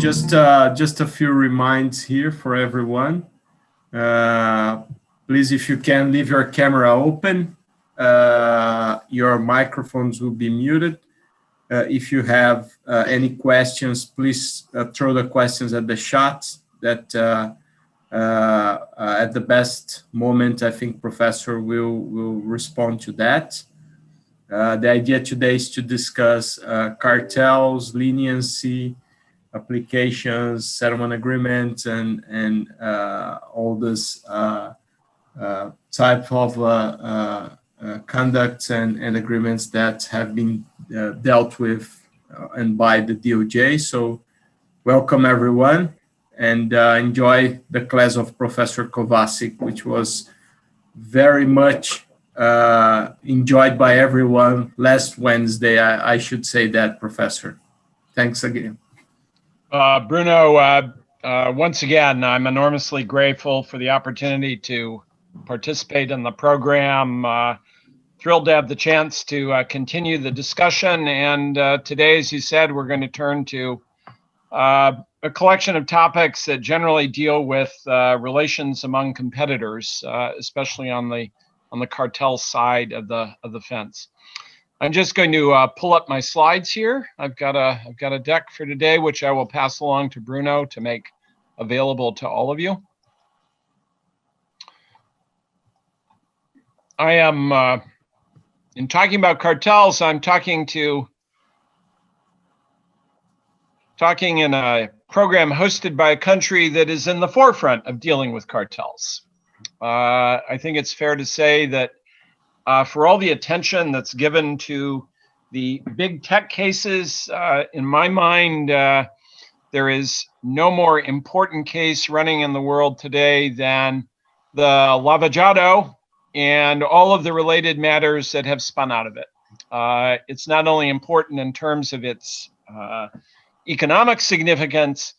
just a few reminds here for everyone. Please, if you can, leave your camera open. Your microphones will be muted. If you have any questions, please throw the questions at the chat. That at the best moment, I think Professor will respond to that. The idea today is to discuss cartels, leniency, applications, settlement agreements, and all this type of conducts and agreements that have been dealt with and by the DOJ. So welcome everyone, and enjoy the class of Professor Kovacic, which was very much enjoyed by everyone last Wednesday. I should say that, Professor. Thanks again. Bruno, once again, I'm enormously grateful for the opportunity to participate in the program. Thrilled to have the chance to continue the discussion. And today, as you said, we're going to turn to a collection of topics that generally deal with relations among competitors, especially on the cartel side of the fence. I'm just going to pull up my slides here. I've got a deck for today, which I will pass along to Bruno to make available to all of you. I am, in talking about cartels, I'm talking in a program hosted by a country that is in the forefront of dealing with cartels. I think it's fair to say that for all the attention that's given to the big tech cases, in my mind, there is no more important case running in the world today than the Lavajado and all of the related matters that have spun out of it. It's not only important in terms of its economic significance,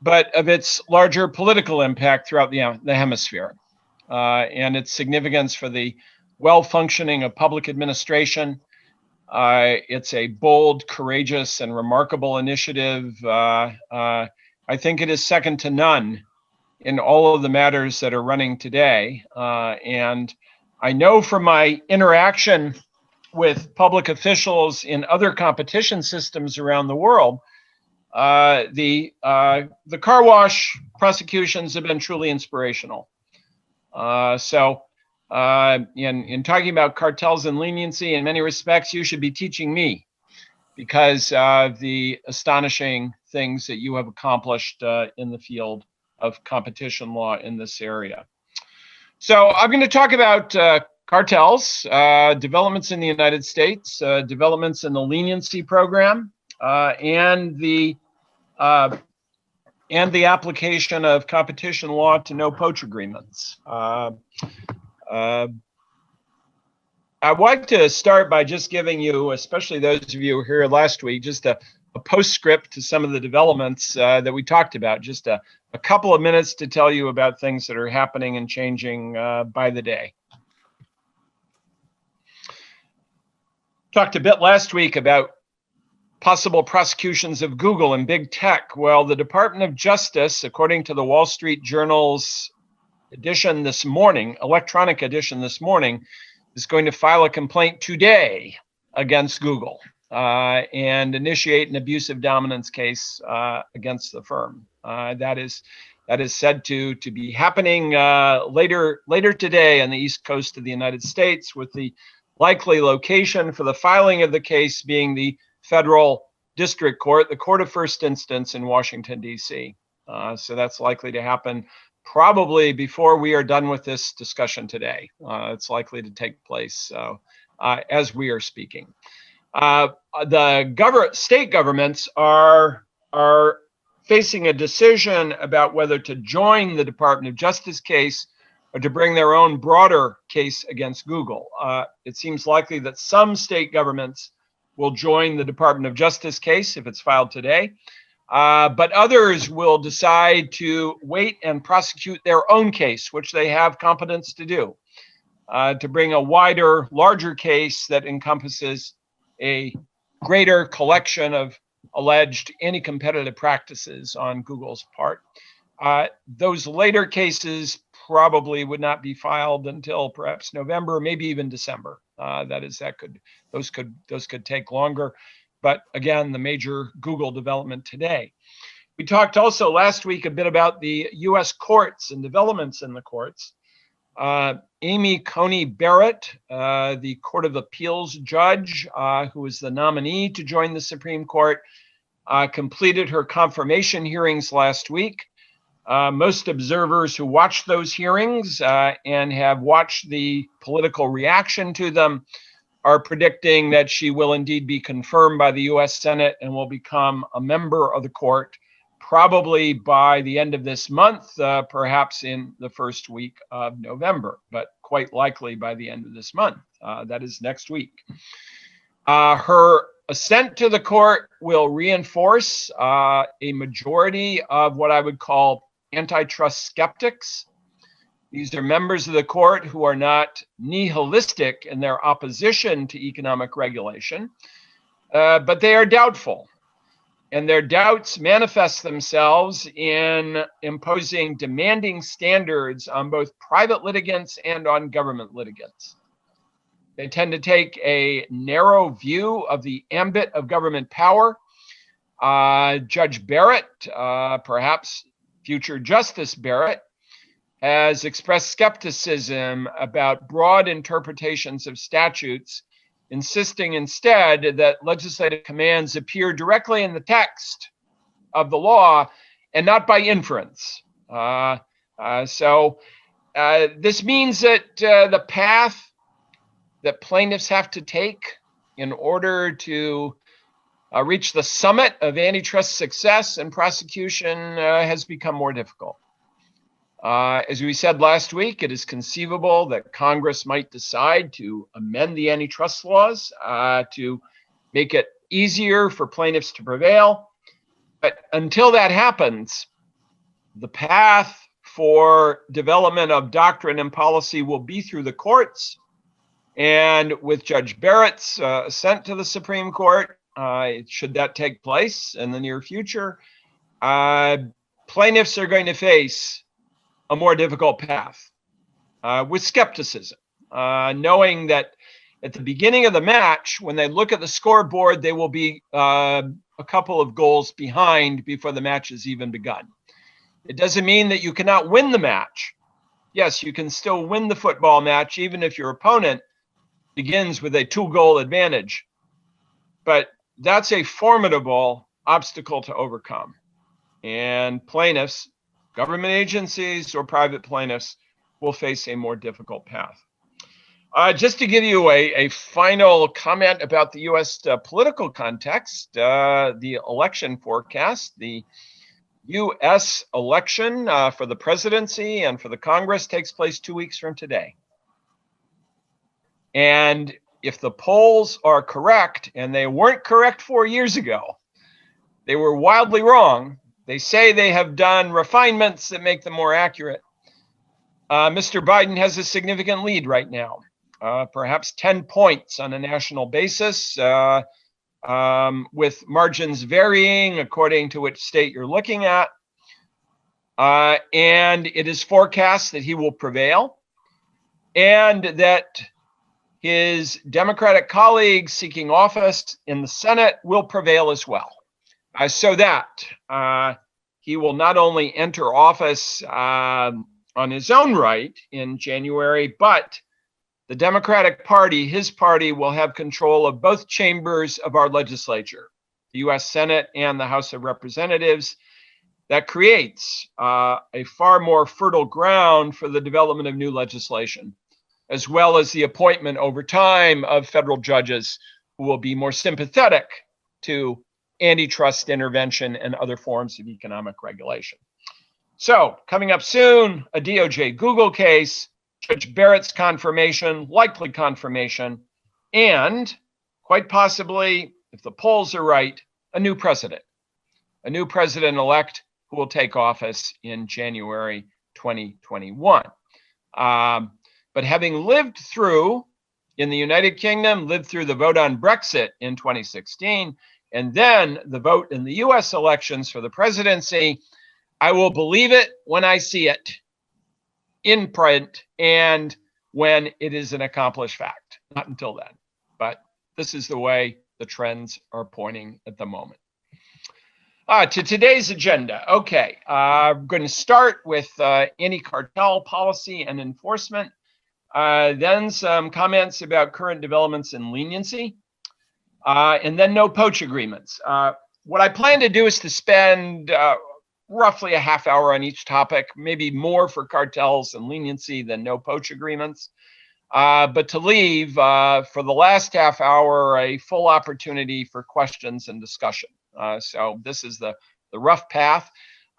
but of its larger political impact throughout the hemisphere, and its significance for the well-functioning of public administration. It's a bold, courageous, and remarkable initiative. I think it is second to none in all of the matters that are running today. And I know from my interaction with public officials in other competition systems around the world, the car wash prosecutions have been truly inspirational. In talking about cartels and leniency, in many respects, you should be teaching me, because of the astonishing things that you have accomplished in the field of competition law in this area. So I'm going to talk about cartels, developments in the United States, developments in the leniency program, and the application of competition law to no-poach agreements. I'd like to start by just giving you, especially those of you who were here last week, just a postscript to some of the developments that we talked about, just a couple of minutes to tell you about things that are happening and changing by the day. Talked a bit last week about possible prosecutions of Google and big tech. Well, the Department of Justice, according to the Wall Street Journal's edition this morning, electronic edition this morning, is going to file a complaint today against Google and initiate an abusive dominance case against the firm. That is said to be happening later today on the East Coast of the United States, with the likely location for the filing of the case being the Federal District Court, the Court of First Instance in Washington, D.C. So that's likely to happen probably before we are done with this discussion today. It's likely to take place as we are speaking. The state governments are facing a decision about whether to join the Department of Justice case or to bring their own broader case against Google. It seems likely that some state governments will join the Department of Justice case if it's filed today. But others will decide to wait and prosecute their own case, which they have competence to do, to bring a wider, larger case that encompasses a greater collection of alleged anti-competitive practices on Google's part. Those later cases probably would not be filed until perhaps November, maybe even December. Those could take longer. But again, the major Google development today. We talked also last week a bit about the U.S. courts and developments in the courts. Amy Coney Barrett, the Court of Appeals judge, who is the nominee to join the Supreme Court, completed her confirmation hearings last week. Most observers who watched those hearings and have watched the political reaction to them are predicting that she will indeed be confirmed by the U.S. Senate and will become a member of the court probably by the end of this month, perhaps in the first week of November, but quite likely by the end of this month. That is next week. Her ascent to the court will reinforce a majority of what I would call antitrust skeptics. These are members of the court who are not nihilistic in their opposition to economic regulation, but they are doubtful. And their doubts manifest themselves in imposing demanding standards on both private litigants and on government litigants. They tend to take a narrow view of the ambit of government power. Judge Barrett, perhaps future Justice Barrett, has expressed skepticism about broad interpretations of statutes, insisting instead that legislative commands appear directly in the text of the law and not by inference. So this means that the path that plaintiffs have to take in order to reach the summit of antitrust success and prosecution has become more difficult. As we said last week, it is conceivable that Congress might decide to amend the antitrust laws to make it easier for plaintiffs to prevail. But until that happens, the path for development of doctrine and policy will be through the courts. And with Judge Barrett's ascent to the Supreme Court, should that take place in the near future, plaintiffs are going to face a more difficult path with skepticism, knowing that at the beginning of the match, when they look at the scoreboard, they will be a couple of goals behind before the match has even begun. It doesn't mean that you cannot win the match. Yes, you can still win the football match, even if your opponent begins with a 2-goal advantage. But that's a formidable obstacle to overcome. And plaintiffs, government agencies or private plaintiffs, will face a more difficult path. Just to give you a final comment about the U.S. Political context, the election forecast, the U.S. election for the presidency and for the Congress takes place 2 weeks from today. And if the polls are correct, and they weren't correct 4 years ago, they were wildly wrong. They say they have done refinements that make them more accurate. Mr. Biden has a significant lead right now, perhaps 10 points on a national basis, with margins varying according to which state you're looking at. And it is forecast that he will prevail, and that his Democratic colleagues seeking office in the Senate will prevail as well. So that he will not only enter office on his own right in January, but the Democratic Party, his party, will have control of both chambers of our legislature, the U.S. Senate and the House of Representatives. That creates a far more fertile ground for the development of new legislation, as well as the appointment over time of federal judges who will be more sympathetic to antitrust intervention and other forms of economic regulation. So, coming up soon, a DOJ Google case, Judge Barrett's confirmation, likely confirmation, and quite possibly, if the polls are right, a new president-elect who will take office in January 2021. But having lived through, in the United Kingdom, lived through the vote on Brexit in 2016, and then the vote in the US elections for the presidency, I will believe it when I see it in print and when it is an accomplished fact, not until then. But this is the way the trends are pointing at the moment. To today's agenda. Okay, I'm going to start with anti-cartel policy and enforcement, then some comments about current developments in leniency, and then no-poach agreements. What I plan to do is to spend roughly a half hour on each topic, maybe more for cartels and leniency than no-poach agreements, but to leave for the last half hour a full opportunity for questions and discussion. So this is the rough path.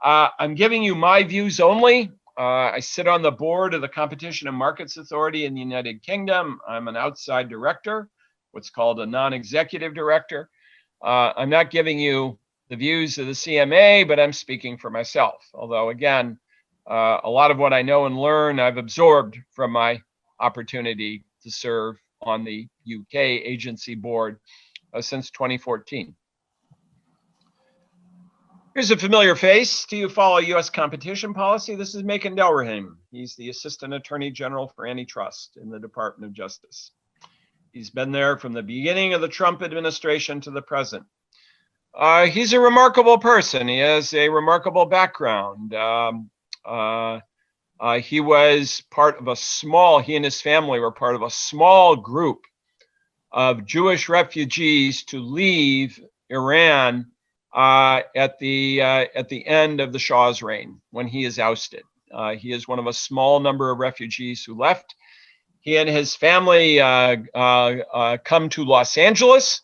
I'm giving you my views only. I sit on the board of the Competition and Markets Authority in the United Kingdom. I'm an outside director, what's called a non-executive director. I'm not giving you the views of the CMA, but I'm speaking for myself. Although, again, a lot of what I know and learn, I've absorbed from my opportunity to serve on the UK agency board since 2014. Here's a familiar face. Do you follow U.S. competition policy? This is Macon Delrahim. He's the Assistant Attorney General for Antitrust in the Department of Justice. He's been there from the beginning of the Trump administration to the present. He's a remarkable person. He has a remarkable background. He was part of a small, he and his family were part of a small group of Jewish refugees to leave Iran at the end of the Shah's reign, when he is ousted. He is one of a small number of refugees who left. He and his family come to Los Angeles.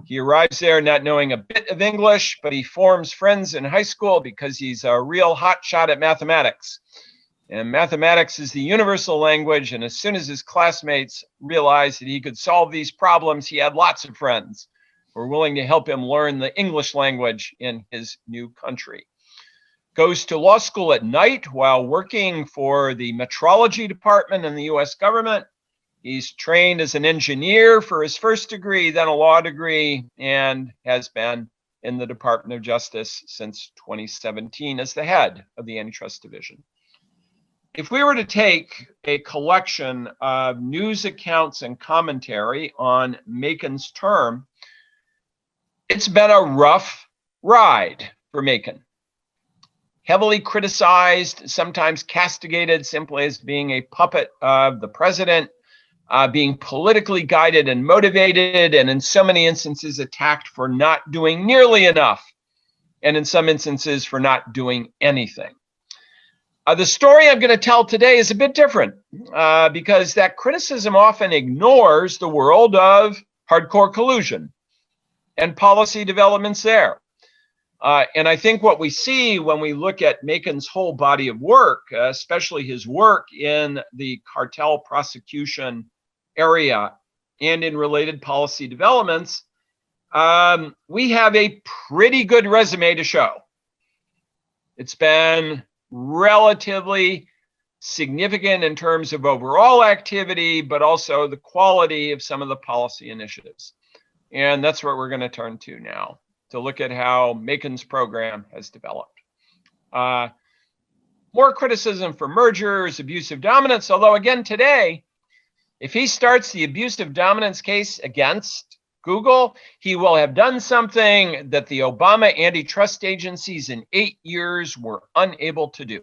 He arrives there not knowing a bit of English, but he forms friends in high school because he's a real hotshot at mathematics. And mathematics is the universal language, and as soon as his classmates realized that he could solve these problems, he had lots of friends who were willing to help him learn the English language in his new country. Goes to law school at night while working for the metrology department in the US government. He's trained as an engineer for his first degree, then a law degree, and has been in the Department of Justice since 2017 as the head of the Antitrust Division. If we were to take a collection of news accounts and commentary on Macon's term, it's been a rough ride for Macon. Heavily criticized, sometimes castigated simply as being a puppet of the president, being politically guided and motivated, and in so many instances attacked for not doing nearly enough, and in some instances for not doing anything. The story I'm going to tell today is a bit different because that criticism often ignores the world of hardcore collusion and policy developments there. And I think what we see when we look at Macon's whole body of work, especially his work in the cartel prosecution area and in related policy developments, we have a pretty good resume to show. It's been relatively significant in terms of overall activity, but also the quality of some of the policy initiatives. And that's what we're going to turn to now, to look at how Macon's program has developed. More criticism for mergers, abusive dominance, although again today, if he starts the abusive dominance case against Google, he will have done something that the Obama antitrust agencies in 8 years were unable to do,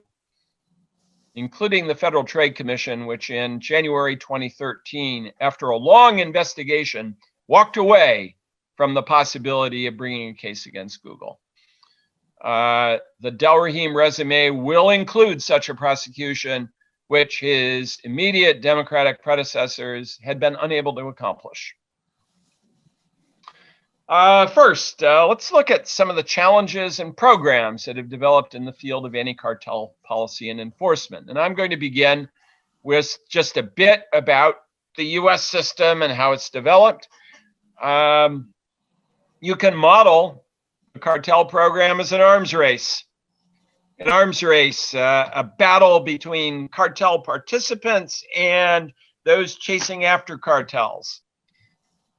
including the Federal Trade Commission, which in January 2013, after a long investigation, walked away from the possibility of bringing a case against Google. The Delrahim resume will include such a prosecution, which his immediate Democratic predecessors had been unable to accomplish. First, let's look at some of the challenges and programs that have developed in the field of anti-cartel policy and enforcement. And I'm going to begin with just a bit about the US system and how it's developed. You can model the cartel program as an arms race. An arms race, a battle between cartel participants and those chasing after cartels.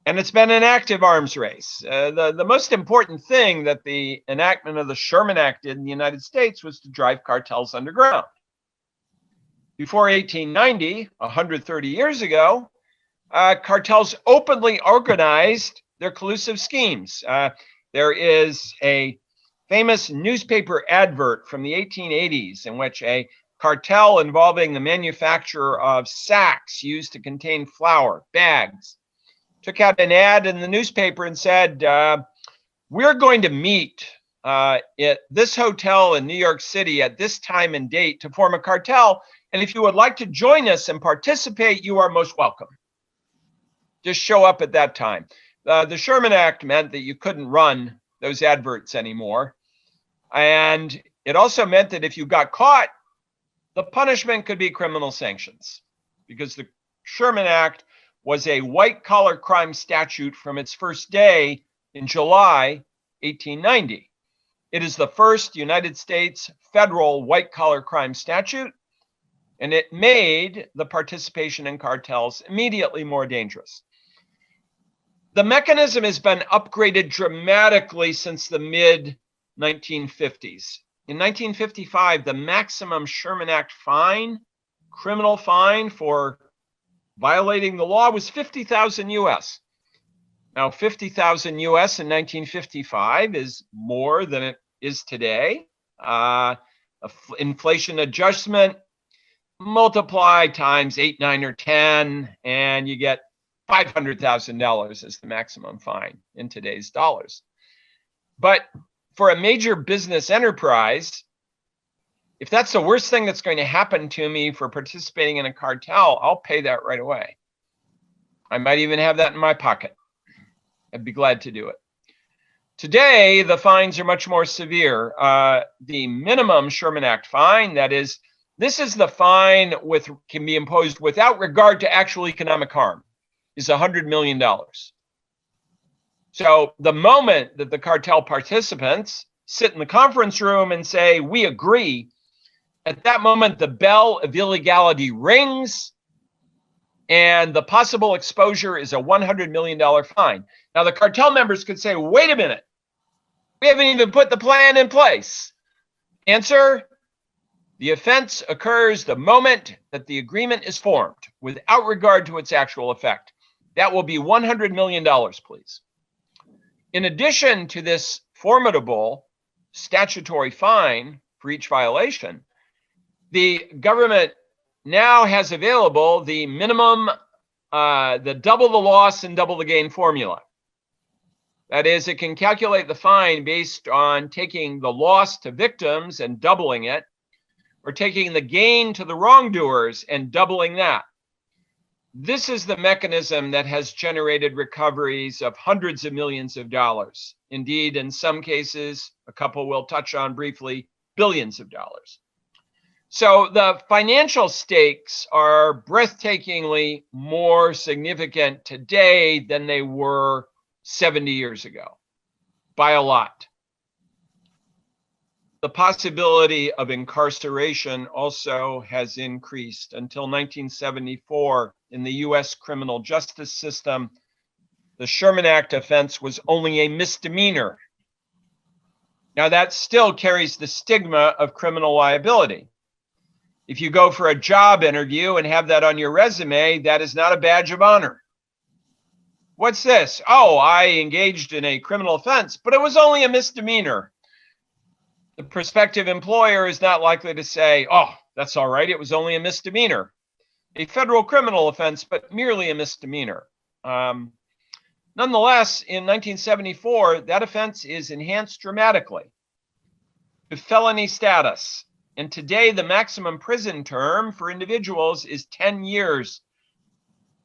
And it's been an active arms race. The most important thing that the enactment of the Sherman Act did in the United States was to drive cartels underground. Before 1890, 130 years ago, cartels openly organized their collusive schemes. There is a famous newspaper advert from the 1880s in which a cartel involving the manufacture of sacks used to contain flour, bags, took out an ad in the newspaper and said, we're going to meet at this hotel in New York City at this time and date to form a cartel. And if you would like to join us and participate, you are most welcome. Just show up at that time. The Sherman Act meant that you couldn't run those adverts anymore. And it also meant that if you got caught, the punishment could be criminal sanctions, because the Sherman Act was a white-collar crime statute from its first day in July 1890. It is the first United States federal white-collar crime statute, and it made the participation in cartels immediately more dangerous. The mechanism has been upgraded dramatically since the mid-1950s. In 1955, the maximum Sherman Act fine, criminal fine for violating the law, was 50,000 US. Now, 50,000 US in 1955 is more than it is today. Inflation adjustment, multiply times 8, 9, or 10, and you get $500,000 as the maximum fine in today's dollars. But for a major business enterprise, if that's the worst thing that's going to happen to me for participating in a cartel, I'll pay that right away. I might even have that in my pocket. I'd be glad to do it. Today, the fines are much more severe. The minimum Sherman Act fine, that is, this is the fine can be imposed without regard to actual economic harm, is $100 million. So the moment that the cartel participants sit in the conference room and say, we agree, at that moment, the bell of illegality rings, and the possible exposure is a $100 million fine. Now, the cartel members could say, wait a minute, we haven't even put the plan in place. Answer, the offense occurs the moment that the agreement is formed, without regard to its actual effect. That will be $100 million, please. In addition to this formidable statutory fine for each violation, the government now has available the minimum, the double the loss and double the gain formula. That is, it can calculate the fine based on taking the loss to victims and doubling it, or taking the gain to the wrongdoers and doubling that. This is the mechanism that has generated recoveries of hundreds of millions of dollars. Indeed, in some cases, a couple we'll touch on briefly, billions of dollars. So the financial stakes are breathtakingly more significant today than they were 70 years ago, by a lot. The possibility of incarceration also has increased. Until 1974, in the US criminal justice system, the Sherman Act offense was only a misdemeanor. Now, that still carries the stigma of criminal liability. If you go for a job interview and have that on your resume, that is not a badge of honor. What's this? Oh, I engaged in a criminal offense, but it was only a misdemeanor. The prospective employer is not likely to say, oh, that's all right, it was only a misdemeanor. A federal criminal offense, but merely a misdemeanor. Nonetheless, in 1974, that offense is enhanced dramatically to felony status. And today, the maximum prison term for individuals is 10 years.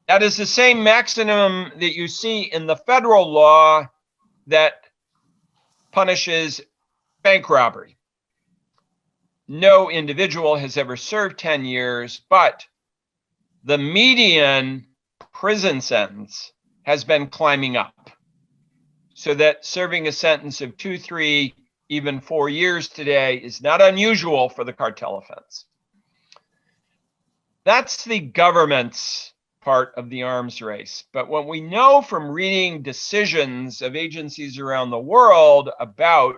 That is the same maximum that you see in the federal law that punishes bank robbery. No individual has ever served 10 years, but the median prison sentence has been climbing up, so that serving a sentence of 2, 3, even 4 years today is not unusual for the cartel offense. That's the government's part of the arms race. But what we know from reading decisions of agencies around the world about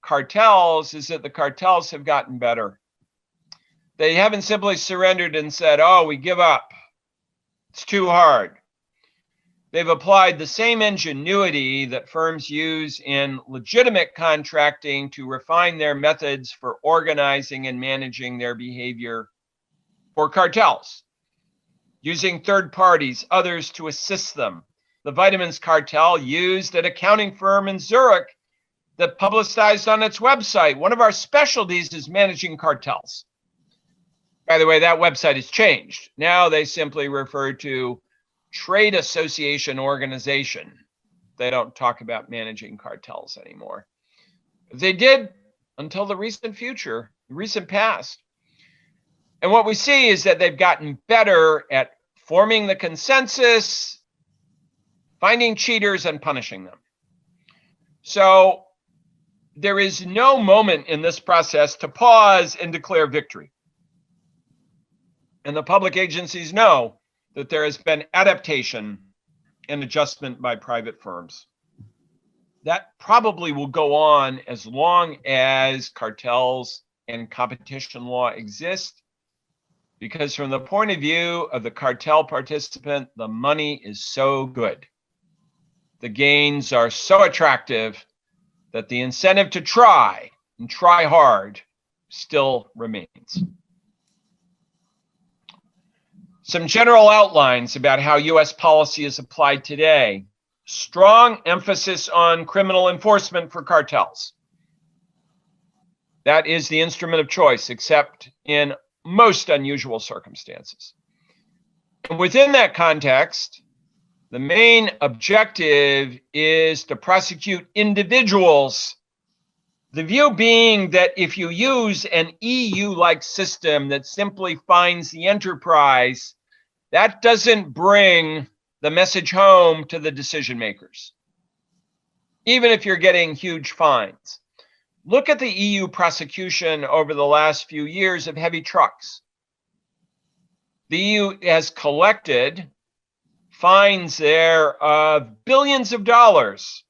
cartels is that the cartels have gotten better. They haven't simply surrendered and said, oh, we give up. It's too hard. They've applied the same ingenuity that firms use in legitimate contracting to refine their methods for organizing and managing their behavior for cartels, using third parties, others to assist them. The vitamins cartel used an accounting firm in Zurich that publicized on its website, one of our specialties is managing cartels. By the way, that website has changed. Now they simply refer to trade association organization. They don't talk about managing cartels anymore. They did until the recent past. And what we see is that they've gotten better at forming the consensus, finding cheaters and punishing them. So there is no moment in this process to pause and declare victory. And the public agencies know that there has been adaptation and adjustment by private firms. That probably will go on as long as cartels and competition law exist, because from the point of view of the cartel participant, the money is so good. The gains are so attractive that the incentive to try and try hard still remains. Some general outlines about how U.S. policy is applied today. Strong emphasis on criminal enforcement for cartels. That is the instrument of choice, except in most unusual circumstances. And within that context, the main objective is to prosecute individuals. The view being that if you use an EU-like system that simply finds the enterprise, that doesn't bring the message home to the decision makers, even if you're getting huge fines. Look at the EU prosecution over the last few years of heavy trucks. The EU has collected fines there of billions of dollars.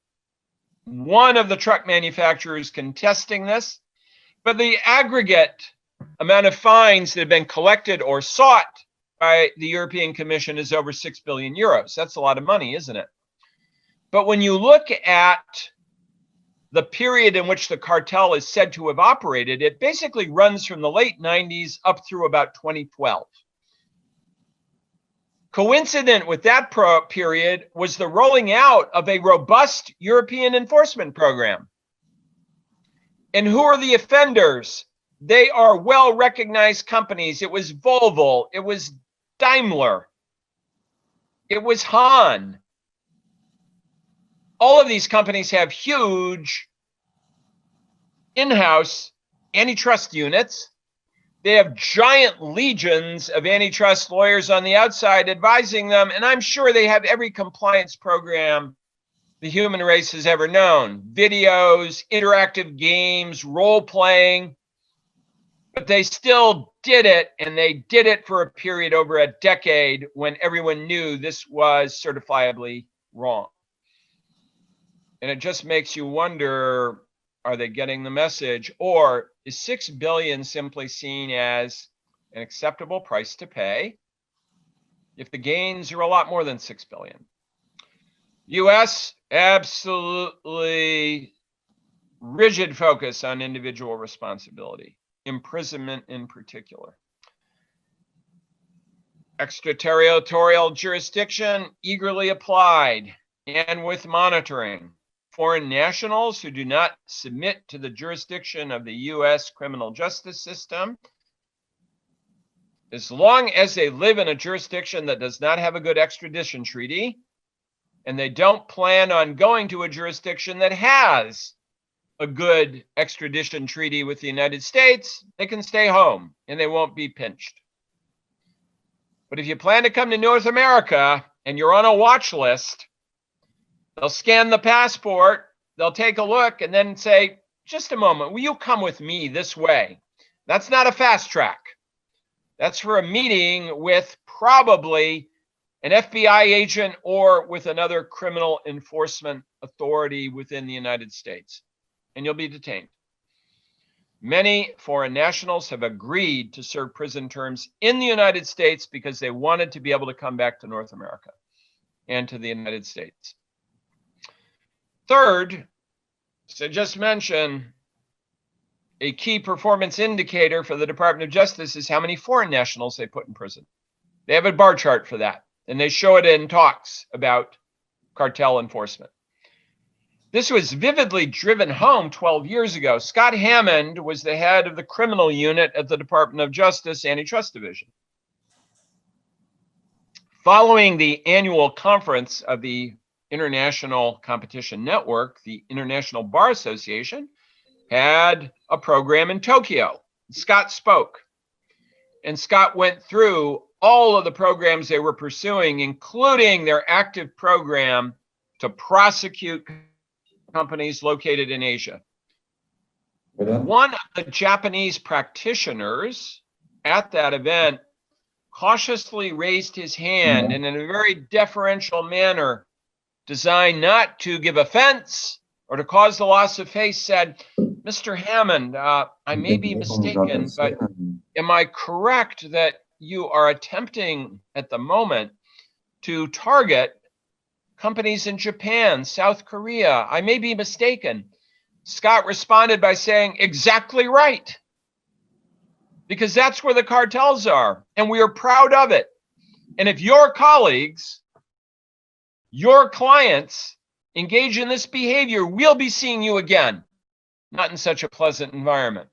One of the truck manufacturers contesting this, but the aggregate amount of fines that have been collected or sought by the European Commission is over 6 billion euros. That's a lot of money, isn't it? But when you look at the period in which the cartel is said to have operated, it basically runs from the late 90s up through about 2012. Coincident with that period was the rolling out of a robust European enforcement program. And who are the offenders? They are well-recognized companies. It was Volvo, it was Daimler, it was Hahn. All of these companies have huge in-house antitrust units. They have giant legions of antitrust lawyers on the outside advising them, and I'm sure they have every compliance program the human race has ever known. Videos, interactive games, role-playing. But they still did it, and they did it for a period over a decade when everyone knew this was certifiably wrong. And it just makes you wonder, are they getting the message? Or is 6 billion simply seen as an acceptable price to pay if the gains are a lot more than 6 billion? US, absolutely rigid focus on individual responsibility. Imprisonment in particular. Extraterritorial jurisdiction eagerly applied and with monitoring. Foreign nationals who do not submit to the jurisdiction of the U.S. criminal justice system, as long as they live in a jurisdiction that does not have a good extradition treaty, and they don't plan on going to a jurisdiction that has a good extradition treaty with the United States, they can stay home and they won't be pinched. But if you plan to come to North America and you're on a watch list, they'll scan the passport, they'll take a look and then say, just a moment, will you come with me this way? That's not a fast track. That's for a meeting with probably an FBI agent, or with another criminal enforcement authority within the United States, and you'll be detained. Many foreign nationals have agreed to serve prison terms in the United States because they wanted to be able to come back to North America and to the United States. Third, as I just mentioned, a key performance indicator for the Department of Justice is how many foreign nationals they put in prison. They have a bar chart for that, and they show it in talks about cartel enforcement. This was vividly driven home 12 years ago. Scott Hammond was the head of the criminal unit at the Department of Justice Antitrust Division. Following the annual conference of the International Competition Network, the International Bar Association had a program in Tokyo. Scott spoke, and Scott went through all of the programs they were pursuing, including their active program to prosecute companies located in Asia. One of the Japanese practitioners at that event cautiously raised his hand and in a very deferential manner, designed not to give offense or to cause the loss of face, said, "Mr. Hammond, I may be mistaken, but am I correct that you are attempting at the moment to target companies in Japan, South Korea? I may be mistaken." Scott responded by saying, "Exactly right. Because that's where the cartels are, and we are proud of it. And if your colleagues, your clients engage in this behavior, we'll be seeing you again, not in such a pleasant environment."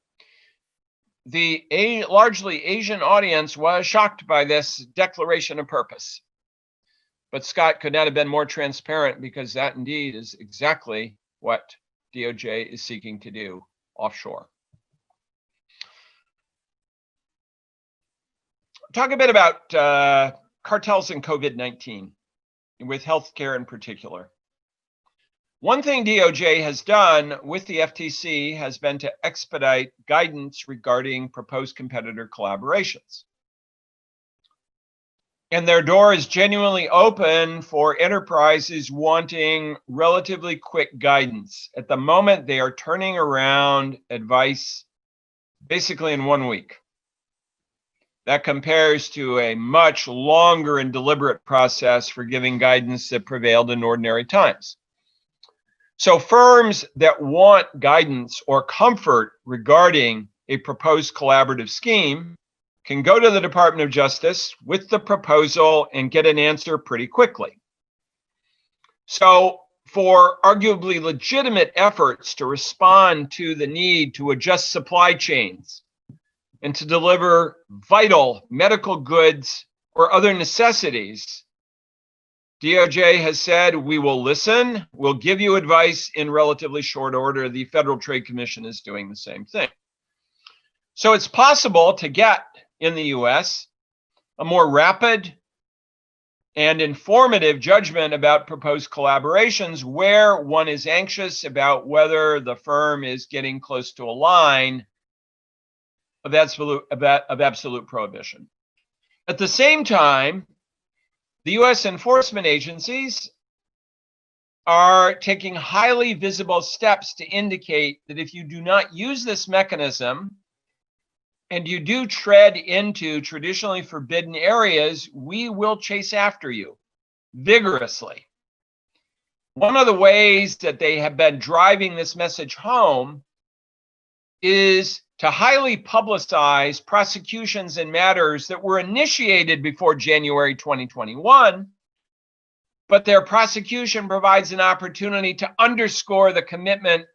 The largely Asian audience was shocked by this declaration of purpose. But Scott could not have been more transparent, because that indeed is exactly what DOJ is seeking to do offshore. Talk a bit about cartels and COVID-19, with healthcare in particular. One thing DOJ has done with the FTC has been to expedite guidance regarding proposed competitor collaborations. And their door is genuinely open for enterprises wanting relatively quick guidance. At the moment, they are turning around advice basically in 1 week. That compares to a much longer and deliberate process for giving guidance that prevailed in ordinary times. So firms that want guidance or comfort regarding a proposed collaborative scheme can go to the Department of Justice with the proposal and get an answer pretty quickly. So for arguably legitimate efforts to respond to the need to adjust supply chains and to deliver vital medical goods or other necessities, DOJ has said, we will listen, we'll give you advice in relatively short order. The Federal Trade Commission is doing the same thing. So it's possible to get in the US a more rapid and informative judgment about proposed collaborations where one is anxious about whether the firm is getting close to a line of absolute prohibition. At the same time, the US enforcement agencies are taking highly visible steps to indicate that if you do not use this mechanism and you do tread into traditionally forbidden areas, we will chase after you vigorously. One of the ways that they have been driving this message home is to highly publicize prosecutions in matters that were initiated before January 2021, but their prosecution provides an opportunity to underscore the commitment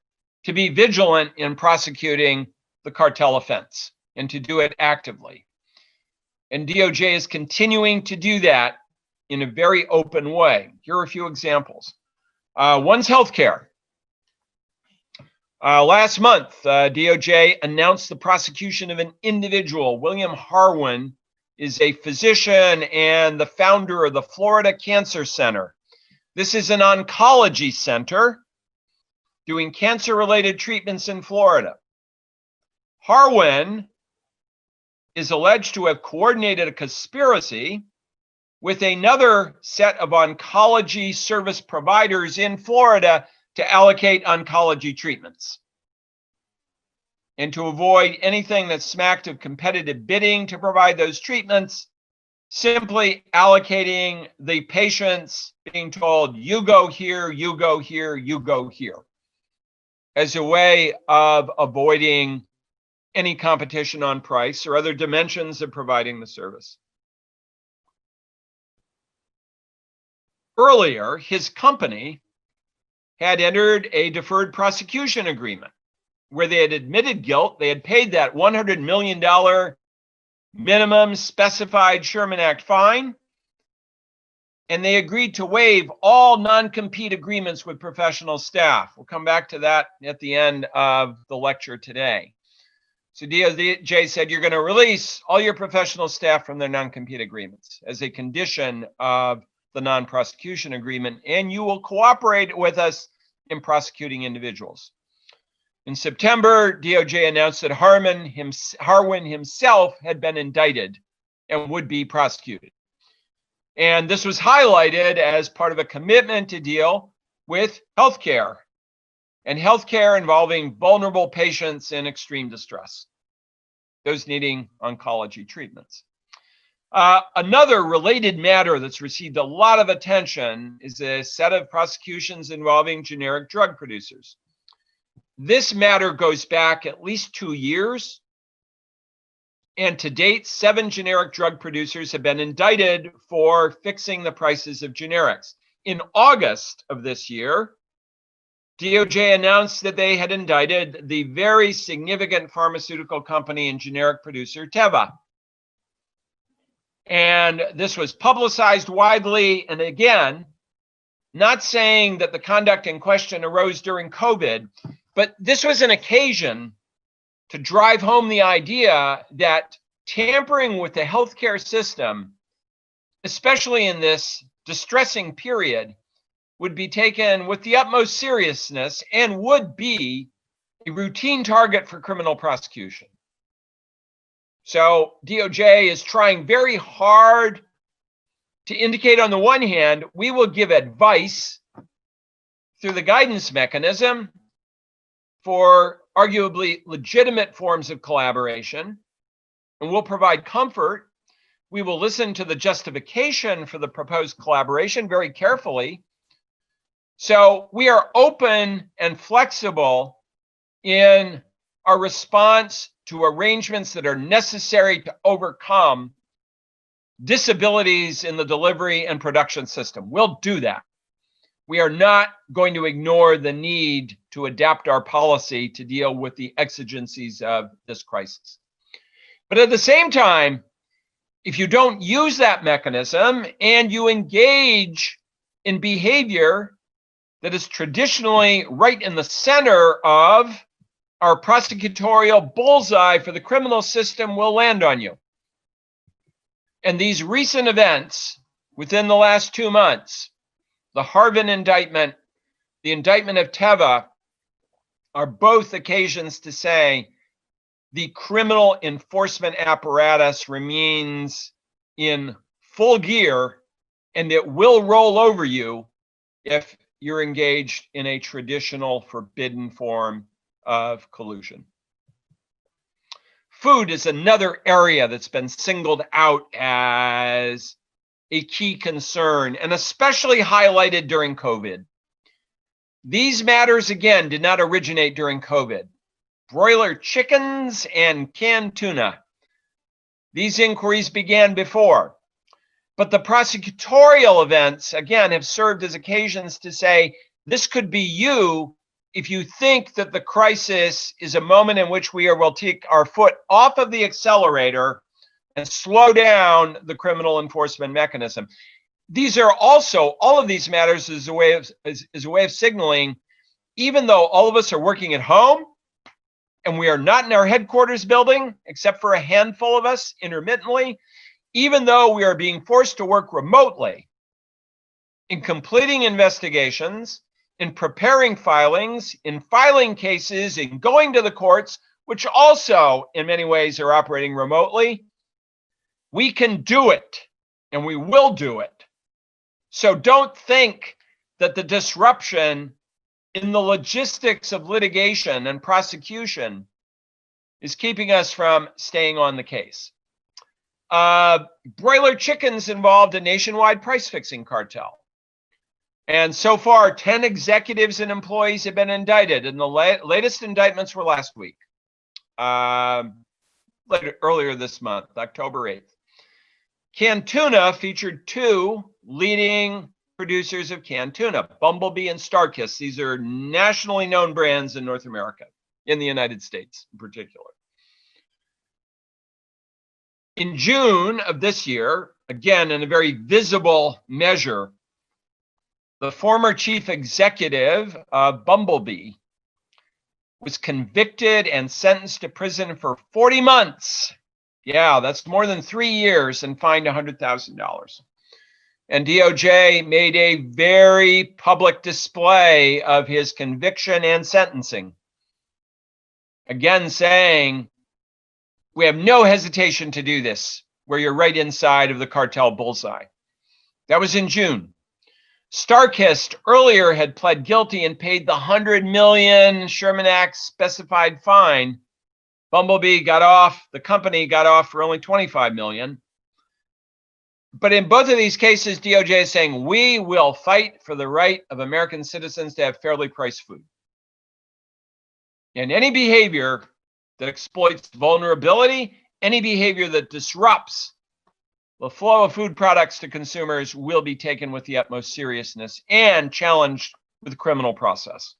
to be vigilant in prosecuting the cartel offense and to do it actively. And DOJ is continuing to do that in a very open way. Here are a few examples. One's healthcare. Last month, DOJ announced the prosecution of an individual. William Harwin is a physician and the founder of the Florida Cancer Center. This is an oncology center doing cancer-related treatments in Florida. Harwin is alleged to have coordinated a conspiracy with another set of oncology service providers in Florida to allocate oncology treatments. And to avoid anything that smacked of competitive bidding to provide those treatments, simply allocating the patients, being told, you go here, you go here, you go here, as a way of avoiding any competition on price or other dimensions of providing the service. Earlier, his company had entered a deferred prosecution agreement where they had admitted guilt. They had paid that $100 million minimum specified Sherman Act fine, and they agreed to waive all non-compete agreements with professional staff. We'll come back to that at the end of the lecture today. So DOJ said you're going to release all your professional staff from their non-compete agreements as a condition of the non-prosecution agreement, and you will cooperate with us in prosecuting individuals. In September, DOJ announced that Harwin himself had been indicted and would be prosecuted. And this was highlighted as part of a commitment to deal with healthcare, and healthcare involving vulnerable patients in extreme distress, those needing oncology treatments. Another related matter that's received a lot of attention is a set of prosecutions involving generic drug producers. This matter goes back at least 2 years, and to date, 7 generic drug producers have been indicted for fixing the prices of generics. In August of this year, DOJ announced that they had indicted the very significant pharmaceutical company and generic producer, Teva. And this was publicized widely, and again, not saying that the conduct in question arose during COVID, but this was an occasion to drive home the idea that tampering with the healthcare system, especially in this distressing period, would be taken with the utmost seriousness and would be a routine target for criminal prosecution. So DOJ is trying very hard to indicate, on the one hand, we will give advice through the guidance mechanism for arguably legitimate forms of collaboration, and we'll provide comfort. We will listen to the justification for the proposed collaboration very carefully. So we are open and flexible in our response to arrangements that are necessary to overcome disabilities in the delivery and production system. We'll do that. We are not going to ignore the need to adapt our policy to deal with the exigencies of this crisis. But at the same time, if you don't use that mechanism and you engage in behavior that is traditionally right in the center of our prosecutorial bullseye for the criminal system, will land on you. And these recent events within the last 2 months, the Harvin indictment, the indictment of Teva, are both occasions to say the criminal enforcement apparatus remains in full gear, and it will roll over you if you're engaged in a traditional forbidden form of collusion. Food is another area that's been singled out as a key concern, and especially highlighted during COVID. These matters, again, did not originate during COVID. Broiler chickens and canned tuna. These inquiries began before. But the prosecutorial events, again, have served as occasions to say, this could be you if you think that the crisis is a moment in which we will take our foot off of the accelerator and slow down the criminal enforcement mechanism. These are also, all of these matters is a way of signaling, even though all of us are working at home and we are not in our headquarters building, except for a handful of us intermittently, even though we are being forced to work remotely, in completing investigations, in preparing filings, in filing cases, in going to the courts, which also in many ways are operating remotely, we can do it and we will do it. So don't think that the disruption in the logistics of litigation and prosecution is keeping us from staying on the case. Broiler chickens involved a nationwide price fixing cartel. And so far, 10 executives and employees have been indicted, and the latest indictments were last week, earlier this month, October 8th. Canned tuna featured two leading producers of canned tuna, Bumblebee and Starkist. These are nationally known brands in North America, in the United States in particular. In June of this year, again, in a very visible measure, the former chief executive of Bumblebee was convicted and sentenced to prison for 40 months. Yeah, that's more than 3 years, and fined $100,000. And DOJ made a very public display of his conviction and sentencing. Again, saying, we have no hesitation to do this, where you're right inside of the cartel bullseye. That was in June. Starkist earlier had pled guilty and paid the $100 million Sherman Act specified fine. Bumblebee got off, the company got off for only $25 million. But in both of these cases, DOJ is saying, we will fight for the right of American citizens to have fairly priced food. And any behavior that exploits vulnerability, any behavior that disrupts the flow of food products to consumers will be taken with the utmost seriousness and challenged with criminal process.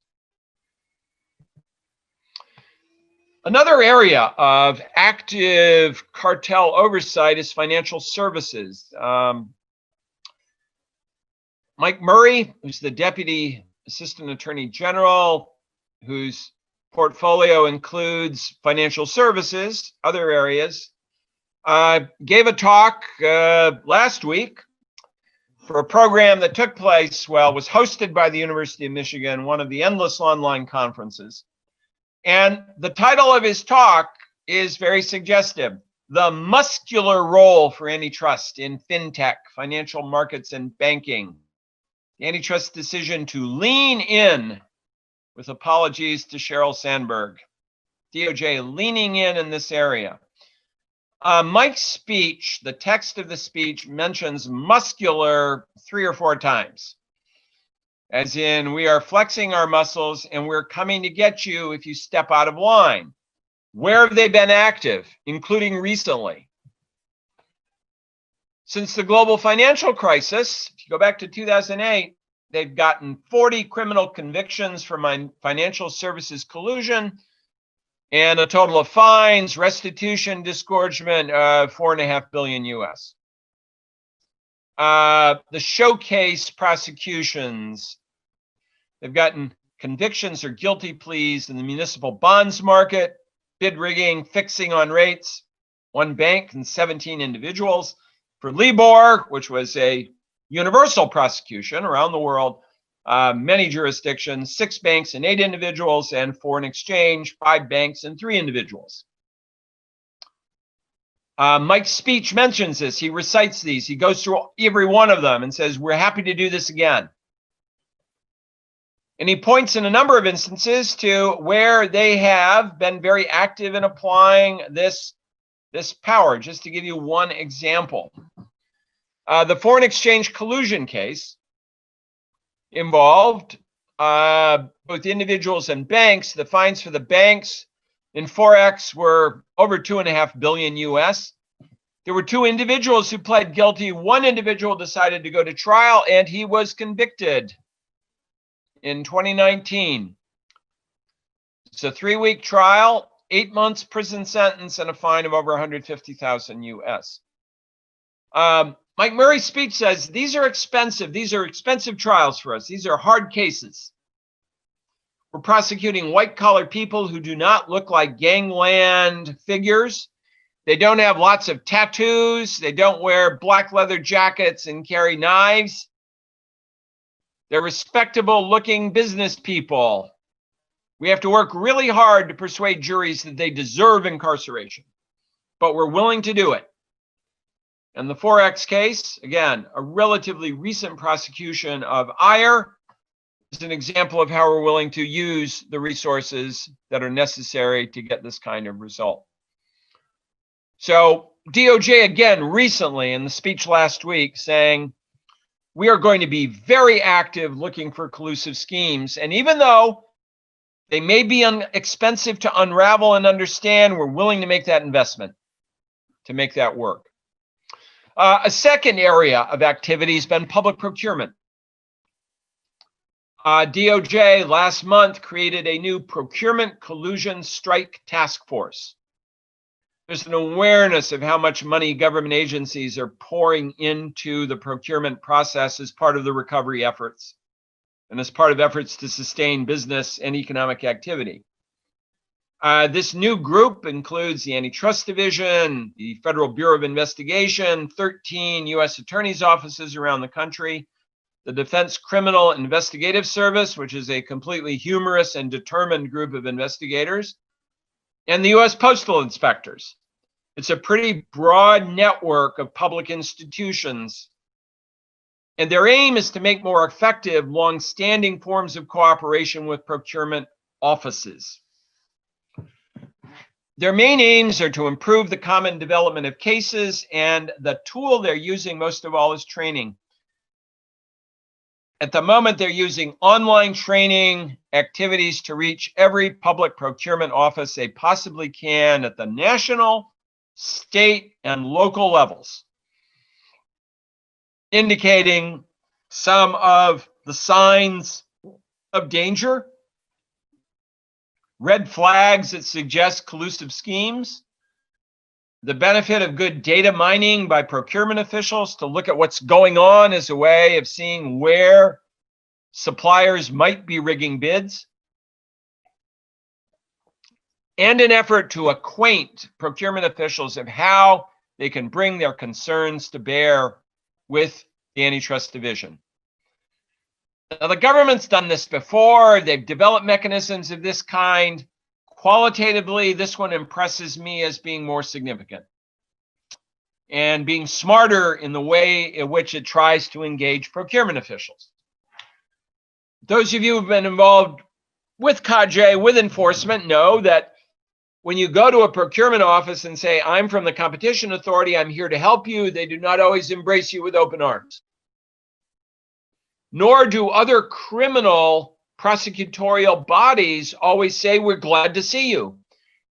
Another area of active cartel oversight is financial services. Mike Murray, who's the Deputy Assistant Attorney General, whose portfolio includes financial services, other areas, gave a talk last week for a program that took place, was hosted by the University of Michigan, one of the endless online conferences. And the title of his talk is very suggestive: the muscular role for antitrust in fintech, financial markets, and banking. The antitrust decision to lean in, with apologies to Sheryl Sandberg. DOJ leaning in this area. Mike's speech, the text of the speech, mentions muscular 3 or 4 times. As in, we are flexing our muscles and we're coming to get you if you step out of line. Where have they been active, including recently? Since the global financial crisis, if you go back to 2008, they've gotten 40 criminal convictions for financial services collusion and a total of fines, restitution, disgorgement of $4.5 billion US. The showcase prosecutions, they've gotten convictions or guilty pleas in the municipal bonds market, bid rigging, fixing on rates, 1 bank and 17 individuals. For Libor, which was a universal prosecution around the world, many jurisdictions, 6 banks and 8 individuals, and foreign exchange, 5 banks and 3 individuals. Mike's speech mentions this. He recites these. He goes through every one of them and says, we're happy to do this again. And he points in a number of instances to where they have been very active in applying this power. Just to give you one example. The foreign exchange collusion case involved both individuals and banks. The fines for the banks in Forex were over $2.5 billion US. There were 2 individuals who pled guilty. 1 individual decided to go to trial, and he was convicted in 2019. It's a 3-week trial, 8 months prison sentence, and a fine of over $150,000 US. Mike Murray's speech says, these are expensive. These are expensive trials for us. These are hard cases. We're prosecuting white-collar people who do not look like gangland figures. They don't have lots of tattoos. They don't wear black leather jackets and carry knives. They're respectable-looking business people. We have to work really hard to persuade juries that they deserve incarceration, but we're willing to do it. And the 4X case, again, a relatively recent prosecution of ire, is an example of how we're willing to use the resources that are necessary to get this kind of result. So DOJ, again, recently in the speech last week saying, we are going to be very active looking for collusive schemes. And even though they may be expensive to unravel and understand, we're willing to make that investment to make that work. A second area of activity has been public procurement. DOJ last month created a new procurement collusion strike task force. There's an awareness of how much money government agencies are pouring into the procurement process as part of the recovery efforts and as part of efforts to sustain business and economic activity. This new group includes the Antitrust Division, the Federal Bureau of Investigation, 13 U.S. attorneys' offices around the country, the Defense Criminal Investigative Service, which is a completely humorous and determined group of investigators, and the U.S. Postal Inspectors. It's a pretty broad network of public institutions, and their aim is to make more effective long-standing forms of cooperation with procurement offices. Their main aims are to improve the common development of cases, and the tool they're using most of all is training. At the moment, they're using online training activities to reach every public procurement office they possibly can at the national, state, and local levels, indicating some of the signs of danger, red flags that suggest collusive schemes, the benefit of good data mining by procurement officials to look at what's going on as a way of seeing where suppliers might be rigging bids, and an effort to acquaint procurement officials of how they can bring their concerns to bear with the Antitrust Division. Now, the government's done this before. They've developed mechanisms of this kind. Qualitatively, this one impresses me as being more significant and being smarter in the way in which it tries to engage procurement officials. Those of you who've been involved with CAJE, with enforcement, know that when you go to a procurement office and say, I'm from the Competition Authority, I'm here to help you, they do not always embrace you with open arms. Nor do other criminal prosecutorial bodies always say, we're glad to see you.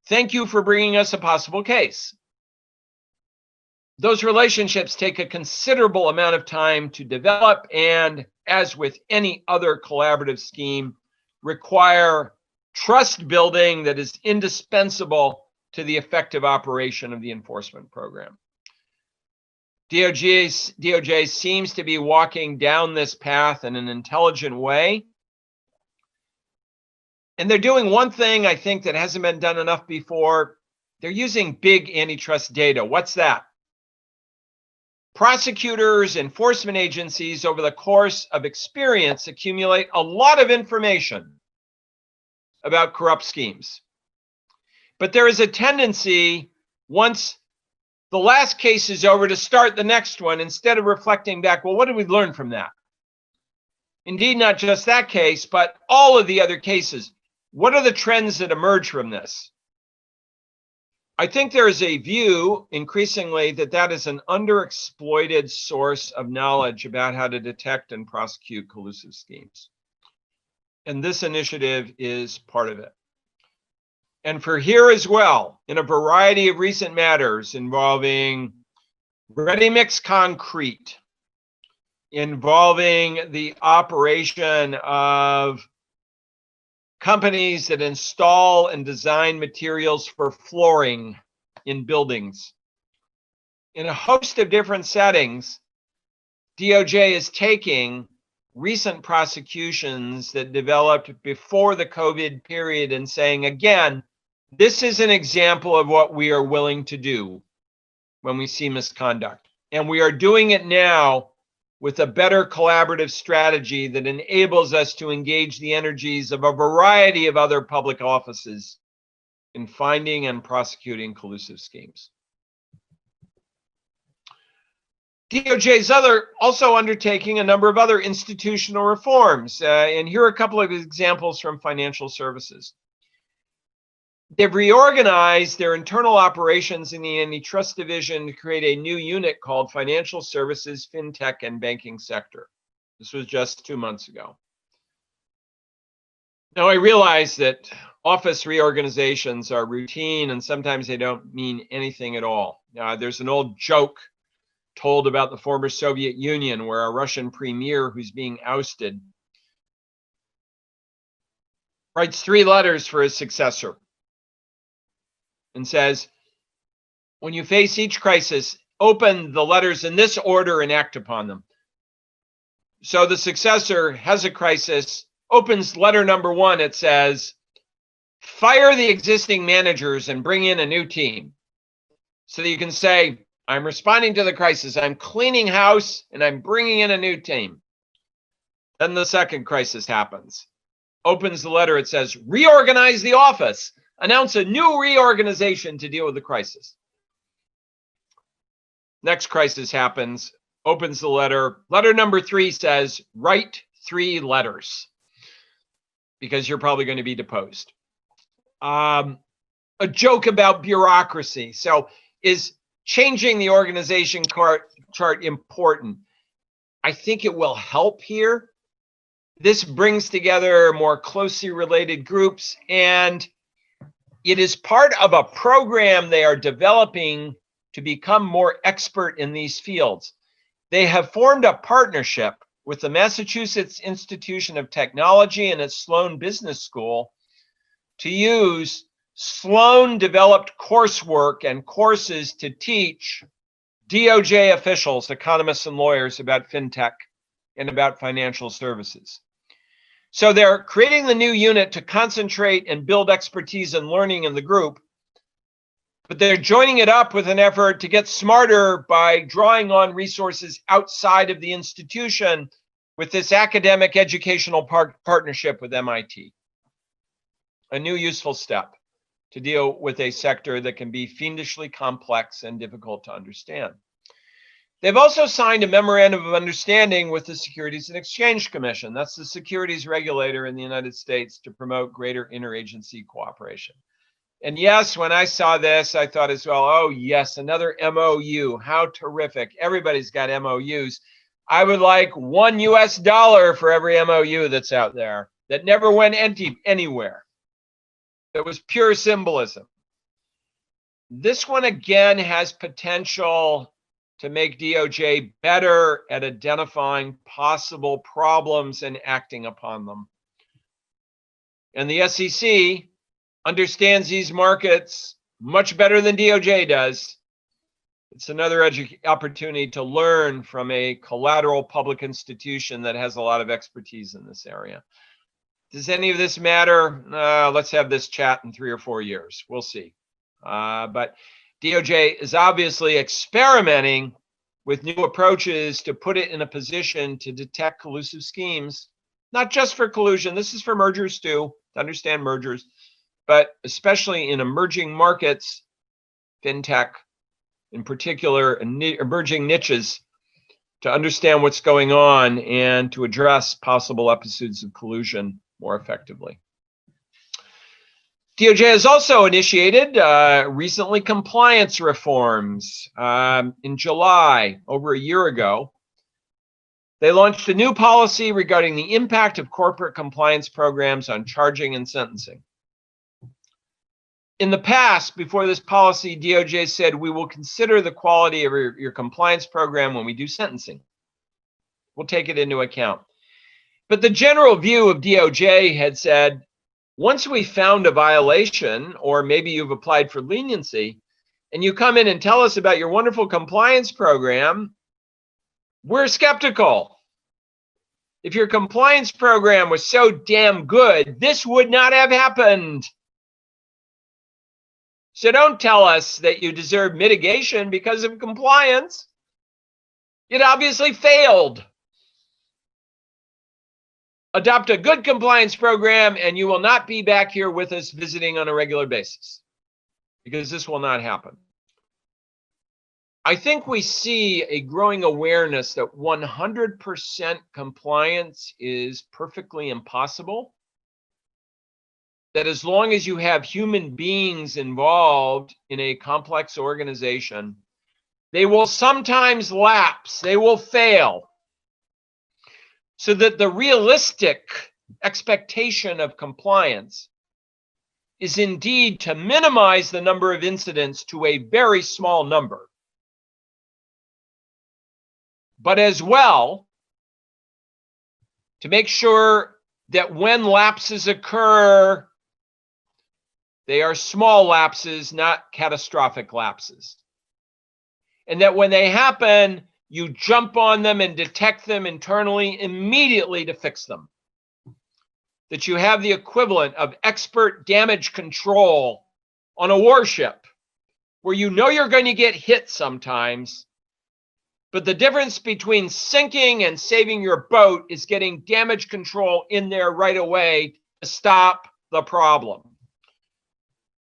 Thank you for bringing us a possible case. Those relationships take a considerable amount of time to develop and, as with any other collaborative scheme, require trust building that is indispensable to the effective operation of the enforcement program. DOJ seems to be walking down this path in an intelligent way. And they're doing one thing I think that hasn't been done enough before. They're using big antitrust data. What's that? Prosecutors, enforcement agencies over the course of experience accumulate a lot of information about corrupt schemes. But there is a tendency, once the last case is over, to start the next one instead of reflecting back, well, what did we learn from that? Indeed, not just that case, but all of the other cases. What are the trends that emerge from this? I think there is a view increasingly that that is an underexploited source of knowledge about how to detect and prosecute collusive schemes. And this initiative is part of it. And for here as well, in a variety of recent matters involving ready-mix concrete, involving the operation of companies that install and design materials for flooring in buildings. In a host of different settings, DOJ is taking recent prosecutions that developed before the COVID period and saying, again, this is an example of what we are willing to do when we see misconduct. And we are doing it now with a better collaborative strategy that enables us to engage the energies of a variety of other public offices in finding and prosecuting collusive schemes. DOJ is also undertaking a number of other institutional reforms. And here are a couple of examples from financial services. They've reorganized their internal operations in the antitrust division to create a new unit called Financial Services, FinTech, and Banking Sector. This was just 2 months ago. Now, I realize that office reorganizations are routine and sometimes they don't mean anything at all. There's an old joke told about the former Soviet Union where a Russian premier who's being ousted writes 3 letters for his successor and says, when you face each crisis, open the letters in this order and act upon them. So the successor has a crisis, opens letter number 1. It says, fire the existing managers and bring in a new team. So that you can say, I'm responding to the crisis. I'm cleaning house and I'm bringing in a new team. Then the second crisis happens. Opens the letter. It says, reorganize the office. Announce a new reorganization to deal with the crisis. Next crisis happens. Opens the letter. Letter number 3 says, write 3 letters because you're probably going to be deposed. A joke about bureaucracy. So is changing the organization chart important? I think it will help here. This brings together more closely related groups, and it is part of a program they are developing to become more expert in these fields. They have formed a partnership with the Massachusetts Institution of Technology and its Sloan Business School to use Sloan-developed coursework and courses to teach DOJ officials, economists, and lawyers about fintech and about financial services. So they're creating the new unit to concentrate and build expertise and learning in the group, but they're joining it up with an effort to get smarter by drawing on resources outside of the institution with this academic educational partnership with MIT. A new useful step to deal with a sector that can be fiendishly complex and difficult to understand. They've also signed a memorandum of understanding with the Securities and Exchange Commission. That's the securities regulator in the United States to promote greater interagency cooperation. And yes, when I saw this, I thought as well, oh yes, another MOU. How terrific. Everybody's got MOUs. I would like $1 US for every MOU that's out there that never went anywhere. That was pure symbolism. This one again has potential to make DOJ better at identifying possible problems and acting upon them. And the SEC understands these markets much better than DOJ does. It's another opportunity to learn from a collateral public institution that has a lot of expertise in this area. Does any of this matter? Let's have this chat in 3 or 4 years. We'll see. But DOJ is obviously experimenting with new approaches to put it in a position to detect collusive schemes, not just for collusion. This is for mergers too, to understand mergers, but especially in emerging markets, fintech in particular, emerging niches, to understand what's going on and to address possible episodes of collusion more effectively. DOJ has also initiated recently compliance reforms. In July, over a year ago, they launched a new policy regarding the impact of corporate compliance programs on charging and sentencing. In the past, before this policy, DOJ said, we will consider the quality of your compliance program when we do sentencing. We'll take it into account. But the general view of DOJ had said, once we found a violation, or maybe you've applied for leniency, and you come in and tell us about your wonderful compliance program, we're skeptical. If your compliance program was so damn good, this would not have happened. So don't tell us that you deserve mitigation because of compliance. It obviously failed. Adopt a good compliance program and you will not be back here with us visiting on a regular basis, because this will not happen. I think we see a growing awareness that 100% compliance is perfectly impossible. That as long as you have human beings involved in a complex organization, they will sometimes lapse, they will fail. So that the realistic expectation of compliance is indeed to minimize the number of incidents to a very small number. But as well, to make sure that when lapses occur, they are small lapses, not catastrophic lapses. And that when they happen, you jump on them and detect them internally immediately to fix them. That you have the equivalent of expert damage control on a warship, where you know you're going to get hit sometimes, but the difference between sinking and saving your boat is getting damage control in there right away to stop the problem.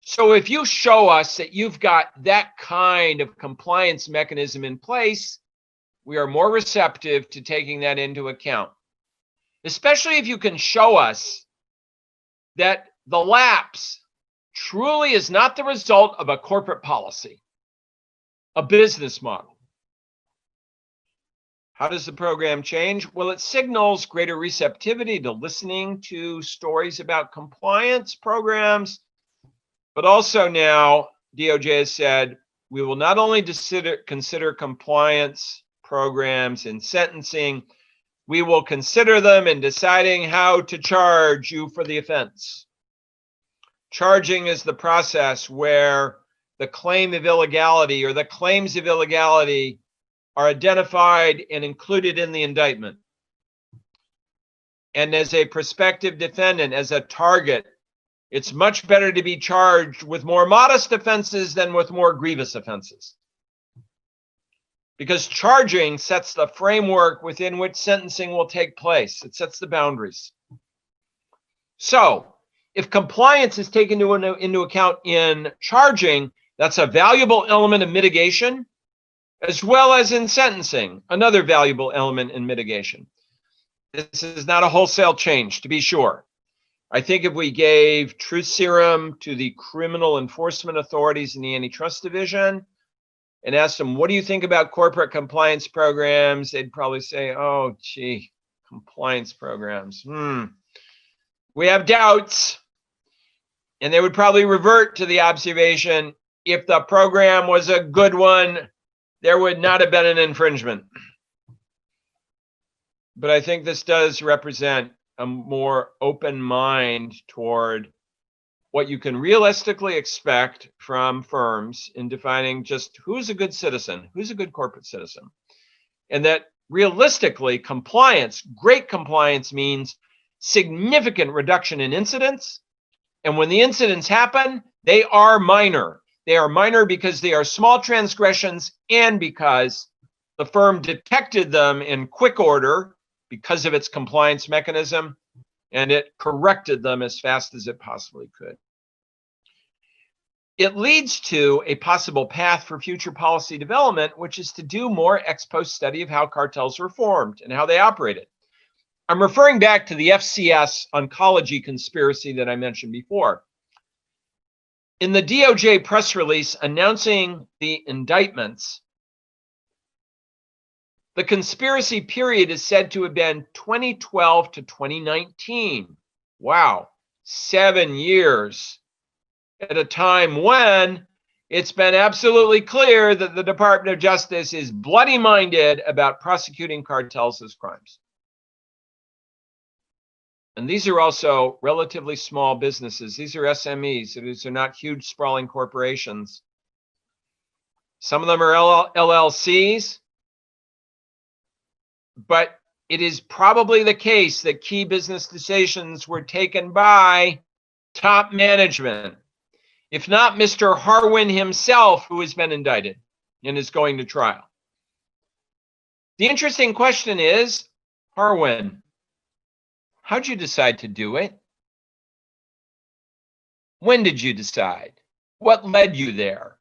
So if you show us that you've got that kind of compliance mechanism in place, we are more receptive to taking that into account. Especially if you can show us that the lapse truly is not the result of a corporate policy, a business model. How does the program change? Well, it signals greater receptivity to listening to stories about compliance programs, but also now DOJ has said we will not only consider compliance programs in sentencing, we will consider them in deciding how to charge you for the offense. Charging is the process where the claim of illegality or the claims of illegality are identified and included in the indictment. And as a prospective defendant, as a target, it's much better to be charged with more modest offenses than with more grievous offenses. Because charging sets the framework within which sentencing will take place. It sets the boundaries. So, if compliance is taken into account in charging, that's a valuable element of mitigation, as well as in sentencing, another valuable element in mitigation. This is not a wholesale change, to be sure. I think if we gave truth serum to the criminal enforcement authorities in the Antitrust Division and asked them, what do you think about corporate compliance programs? They'd probably say, oh, gee, compliance programs. We have doubts. And they would probably revert to the observation, if the program was a good one, there would not have been an infringement. But I think this does represent a more open mind toward what you can realistically expect from firms in defining just who's a good citizen, who's a good corporate citizen. And that realistically, compliance, great compliance, means significant reduction in incidents. And when the incidents happen, they are minor. They are minor because they are small transgressions and because the firm detected them in quick order because of its compliance mechanism, and it corrected them as fast as it possibly could. It leads to a possible path for future policy development, which is to do more ex post study of how cartels were formed and how they operated. I'm referring back to the FCS oncology conspiracy that I mentioned before. In the DOJ press release announcing the indictments, the conspiracy period is said to have been 2012 to 2019. Wow, 7 years at a time when it's been absolutely clear that the Department of Justice is bloody-minded about prosecuting cartels as crimes. And these are also relatively small businesses. These are SMEs. These are not huge, sprawling corporations. Some of them are LLCs. But it is probably the case that key business decisions were taken by top management, if not Mr. Harwin himself, who has been indicted and is going to trial. The interesting question is, Harwin, how'd you decide to do it? When did you decide? What led you there?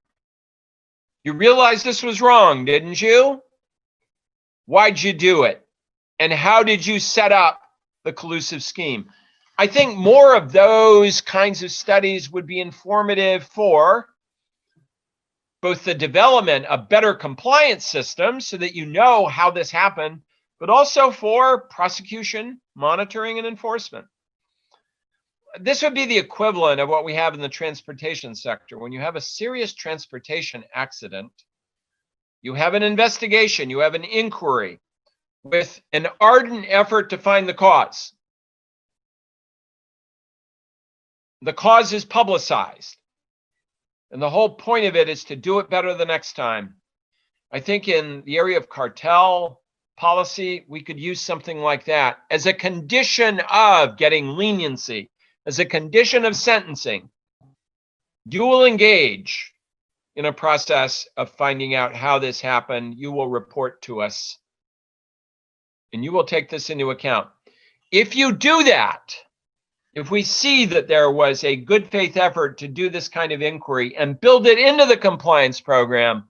You realized this was wrong, didn't you? Why'd you do it? And how did you set up the collusive scheme? I think more of those kinds of studies would be informative for both the development of better compliance systems so that you know how this happened, but also for prosecution, monitoring, and enforcement. This would be the equivalent of what we have in the transportation sector. When you have a serious transportation accident, you have an investigation, you have an inquiry with an ardent effort to find the cause. The cause is publicized. And the whole point of it is to do it better the next time. I think in the area of cartel policy, we could use something like that as a condition of getting leniency, as a condition of sentencing. You will engage in a process of finding out how this happened. You will report to us, and you will take this into account. If you do that, if we see that there was a good faith effort to do this kind of inquiry and build it into the compliance program,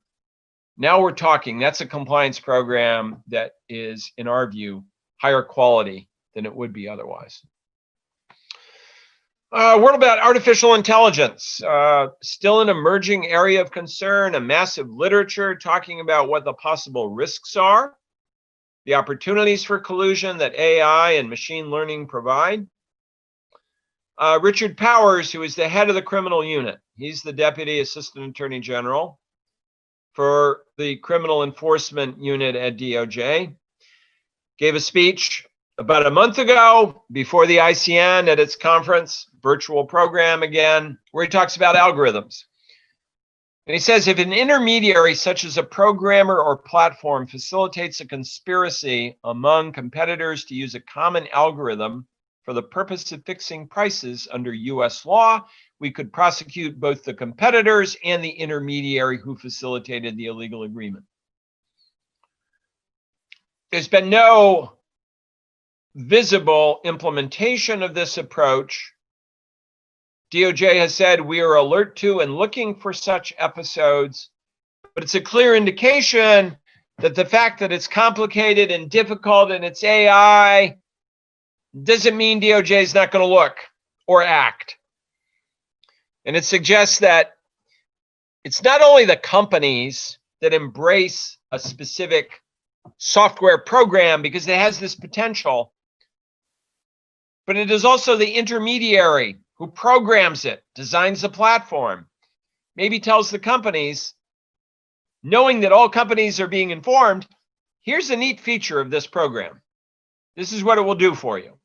now we're talking. That's a compliance program that is, in our view, higher quality than it would be otherwise. A word about artificial intelligence. Still an emerging area of concern, a massive literature talking about what the possible risks are, the opportunities for collusion that AI and machine learning provide. Richard Powers, who is the head of the criminal unit, he's the Deputy Assistant Attorney General for the criminal enforcement unit at DOJ, gave a speech about a month ago before the ICN at its conference, virtual program again, where he talks about algorithms. And he says, if an intermediary such as a programmer or platform facilitates a conspiracy among competitors to use a common algorithm for the purpose of fixing prices under US law, we could prosecute both the competitors and the intermediary who facilitated the illegal agreement. There's been no visible implementation of this approach. DOJ has said we are alert to and looking for such episodes, but it's a clear indication that the fact that it's complicated and difficult and it's AI doesn't mean DOJ is not going to look or act. And it suggests that it's not only the companies that embrace a specific software program because it has this potential, but it is also the intermediary who programs it, designs the platform, maybe tells the companies, knowing that all companies are being informed, here's a neat feature of this program. This is what it will do for you.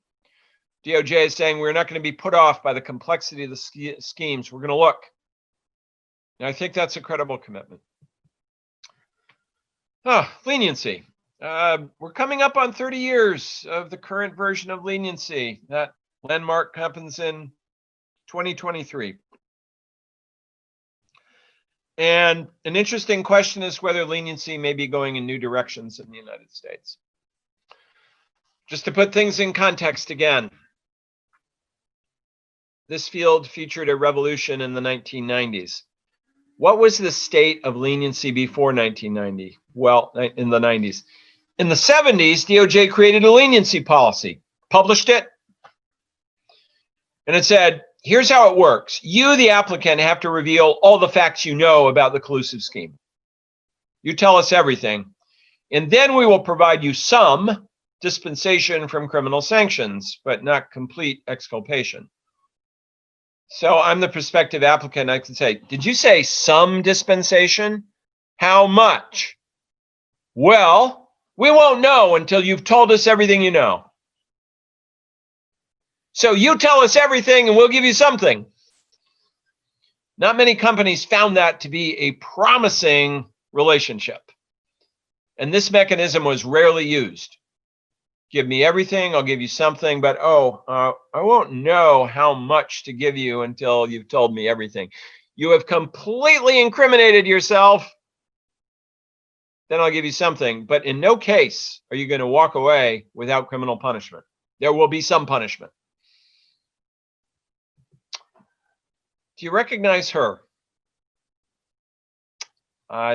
DOJ is saying we're not going to be put off by the complexity of the schemes. We're going to look. And I think that's a credible commitment. Leniency. We're coming up on 30 years of the current version of leniency. That landmark happens in 2023. And an interesting question is whether leniency may be going in new directions in the United States. Just to put things in context again, this field featured a revolution in the 1990s. What was the state of leniency before 1990? Well, in the 90s. In the 70s, DOJ created a leniency policy, published it, and it said, here's how it works. You, the applicant, have to reveal all the facts you know about the collusive scheme. You tell us everything, and then we will provide you some dispensation from criminal sanctions, but not complete exculpation. So I'm the prospective applicant. I can say, did you say some dispensation? How much? Well, we won't know until you've told us everything you know. So you tell us everything and we'll give you something. Not many companies found that to be a promising relationship. And this mechanism was rarely used. Give me everything, I'll give you something, but I won't know how much to give you until you've told me everything. You have completely incriminated yourself, then I'll give you something. But in no case are you going to walk away without criminal punishment. There will be some punishment. Do you recognize her?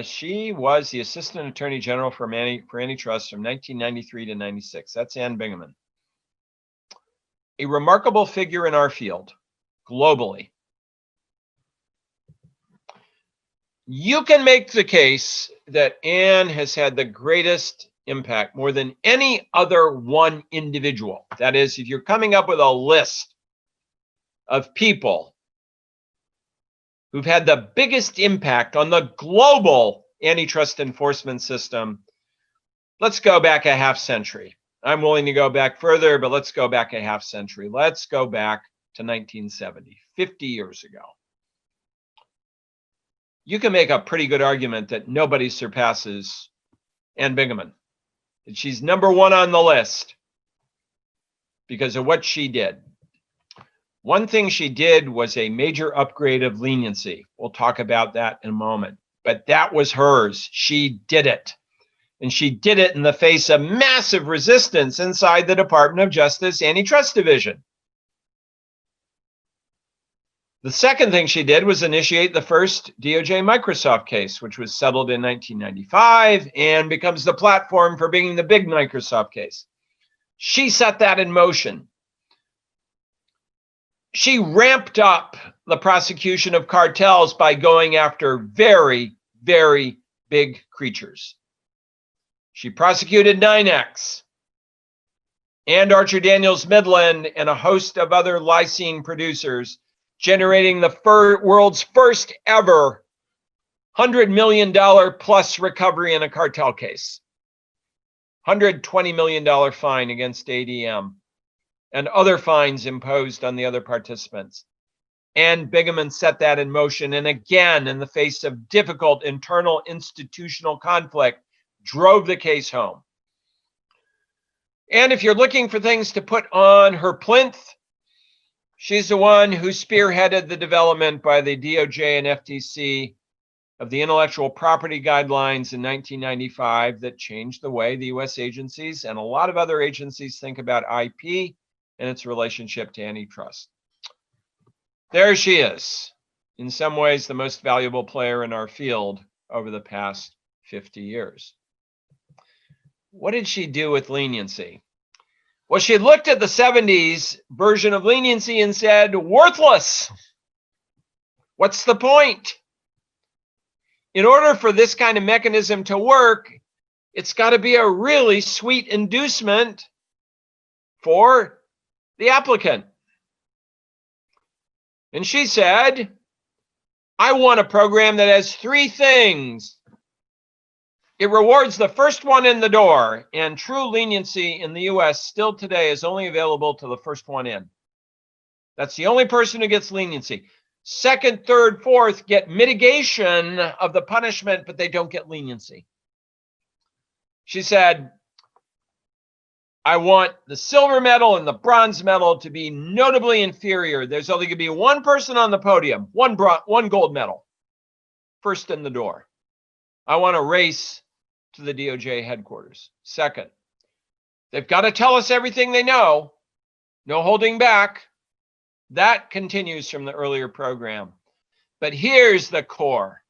She was the Assistant Attorney General for Antitrust from 1993 to 96. That's Ann Bingaman. A remarkable figure in our field, globally. You can make the case that Ann has had the greatest impact, more than any other one individual. That is, if you're coming up with a list of people who've had the biggest impact on the global antitrust enforcement system, let's go back a half century. I'm willing to go back further, but let's go back a half century. Let's go back to 1970, 50 years ago. You can make a pretty good argument that nobody surpasses Ann Bingaman. That she's number one on the list because of what she did. One thing she did was a major upgrade of leniency. We'll talk about that in a moment. But that was hers. She did it. And she did it in the face of massive resistance inside the Department of Justice Antitrust Division. The second thing she did was initiate the first DOJ Microsoft case, which was settled in 1995 and becomes the platform for bringing the big Microsoft case. She set that in motion. She ramped up the prosecution of cartels by going after very, very big creatures. She prosecuted 9X and Archer Daniels Midland and a host of other lysine producers, generating the world's first ever $100 million plus recovery in a cartel case. $120 million fine against ADM and other fines imposed on the other participants. And Bingaman set that in motion. And again, in the face of difficult internal institutional conflict, drove the case home. And if you're looking for things to put on her plinth, she's the one who spearheaded the development by the DOJ and FTC of the intellectual property guidelines in 1995 that changed the way the US agencies and a lot of other agencies think about IP and its relationship to antitrust. There she is, in some ways the most valuable player in our field over the past 50 years. What did she do with leniency? Well, she looked at the 70s version of leniency and said, worthless. What's the point? In order for this kind of mechanism to work, it's got to be a really sweet inducement for the applicant. And she said, I want a program that has three things. It rewards the first one in the door, and true leniency in the US still today is only available to the first one in. That's the only person who gets leniency. Second, third, fourth get mitigation of the punishment, but they don't get leniency. She said, I want the silver medal and the bronze medal to be notably inferior. There's only going to be one person on the podium, one gold medal, first in the door. I want to race to the DOJ headquarters. Second, they've got to tell us everything they know, no holding back. That continues from the earlier program. But here's the core.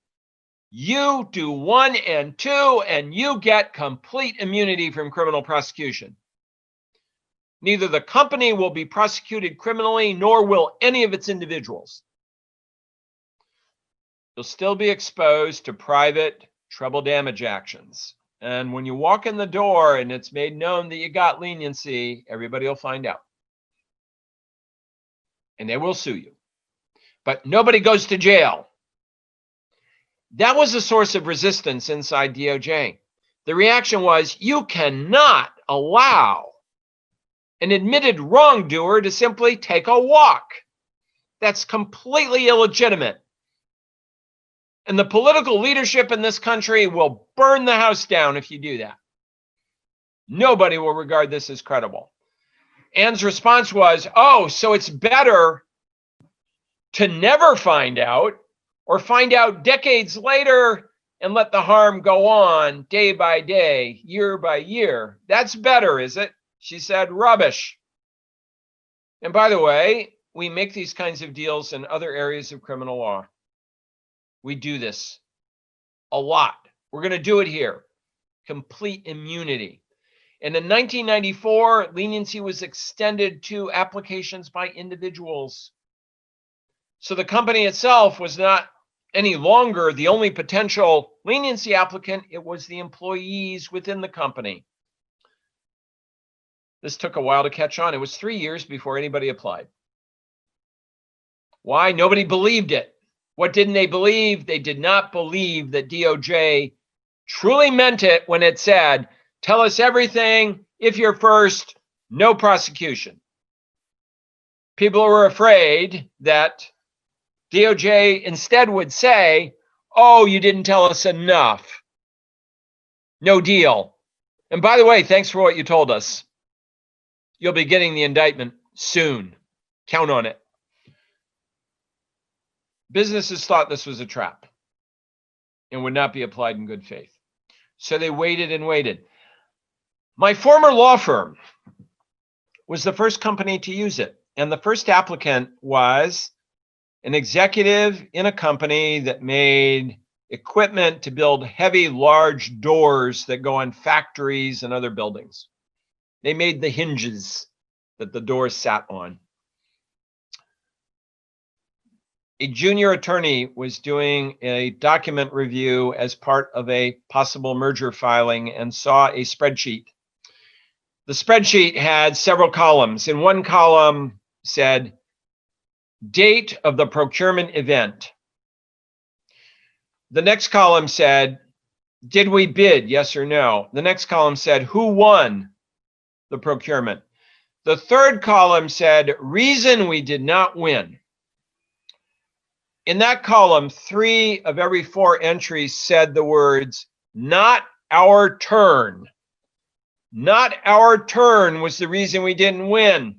You do 1 and 2, and you get complete immunity from criminal prosecution. Neither the company will be prosecuted criminally, nor will any of its individuals. You'll still be exposed to private treble damage actions. And when you walk in the door and it's made known that you got leniency, everybody will find out. And they will sue you. But nobody goes to jail. That was a source of resistance inside DOJ. The reaction was, you cannot allow an admitted wrongdoer to simply take a walk. That's completely illegitimate. And the political leadership in this country will burn the house down if you do that. Nobody will regard this as credible. Ann's response was, oh, so it's better to never find out or find out decades later and let the harm go on day by day, year by year. That's better, is it? She said, rubbish. And by the way, we make these kinds of deals in other areas of criminal law. We do this. a lot. We're going to do it here. Complete immunity. And in 1994, leniency was extended to applications by individuals. So the company itself was not any longer the only potential leniency applicant. It was the employees within the company. This took a while to catch on. It was 3 years before anybody applied. Why? Nobody believed it. What didn't they believe? They did not believe that DOJ truly meant it when it said, tell us everything. If you're first, no prosecution. People were afraid that DOJ instead would say, oh, you didn't tell us enough. No deal. And by the way, thanks for what you told us. You'll be getting the indictment soon. Count on it. Businesses thought this was a trap and would not be applied in good faith. So they waited and waited. My former law firm was the first company to use it. And the first applicant was an executive in a company that made equipment to build heavy, large doors that go on factories and other buildings. They made the hinges that the doors sat on. A junior attorney was doing a document review as part of a possible merger filing and saw a spreadsheet. The spreadsheet had several columns. In one column said, date of the procurement event. The next column said, did we bid, yes or no? The next column said, who won the procurement? The third column said, reason we did not win. In that column, 3 of every 4 entries said the words, not our turn. Not our turn was the reason we didn't win.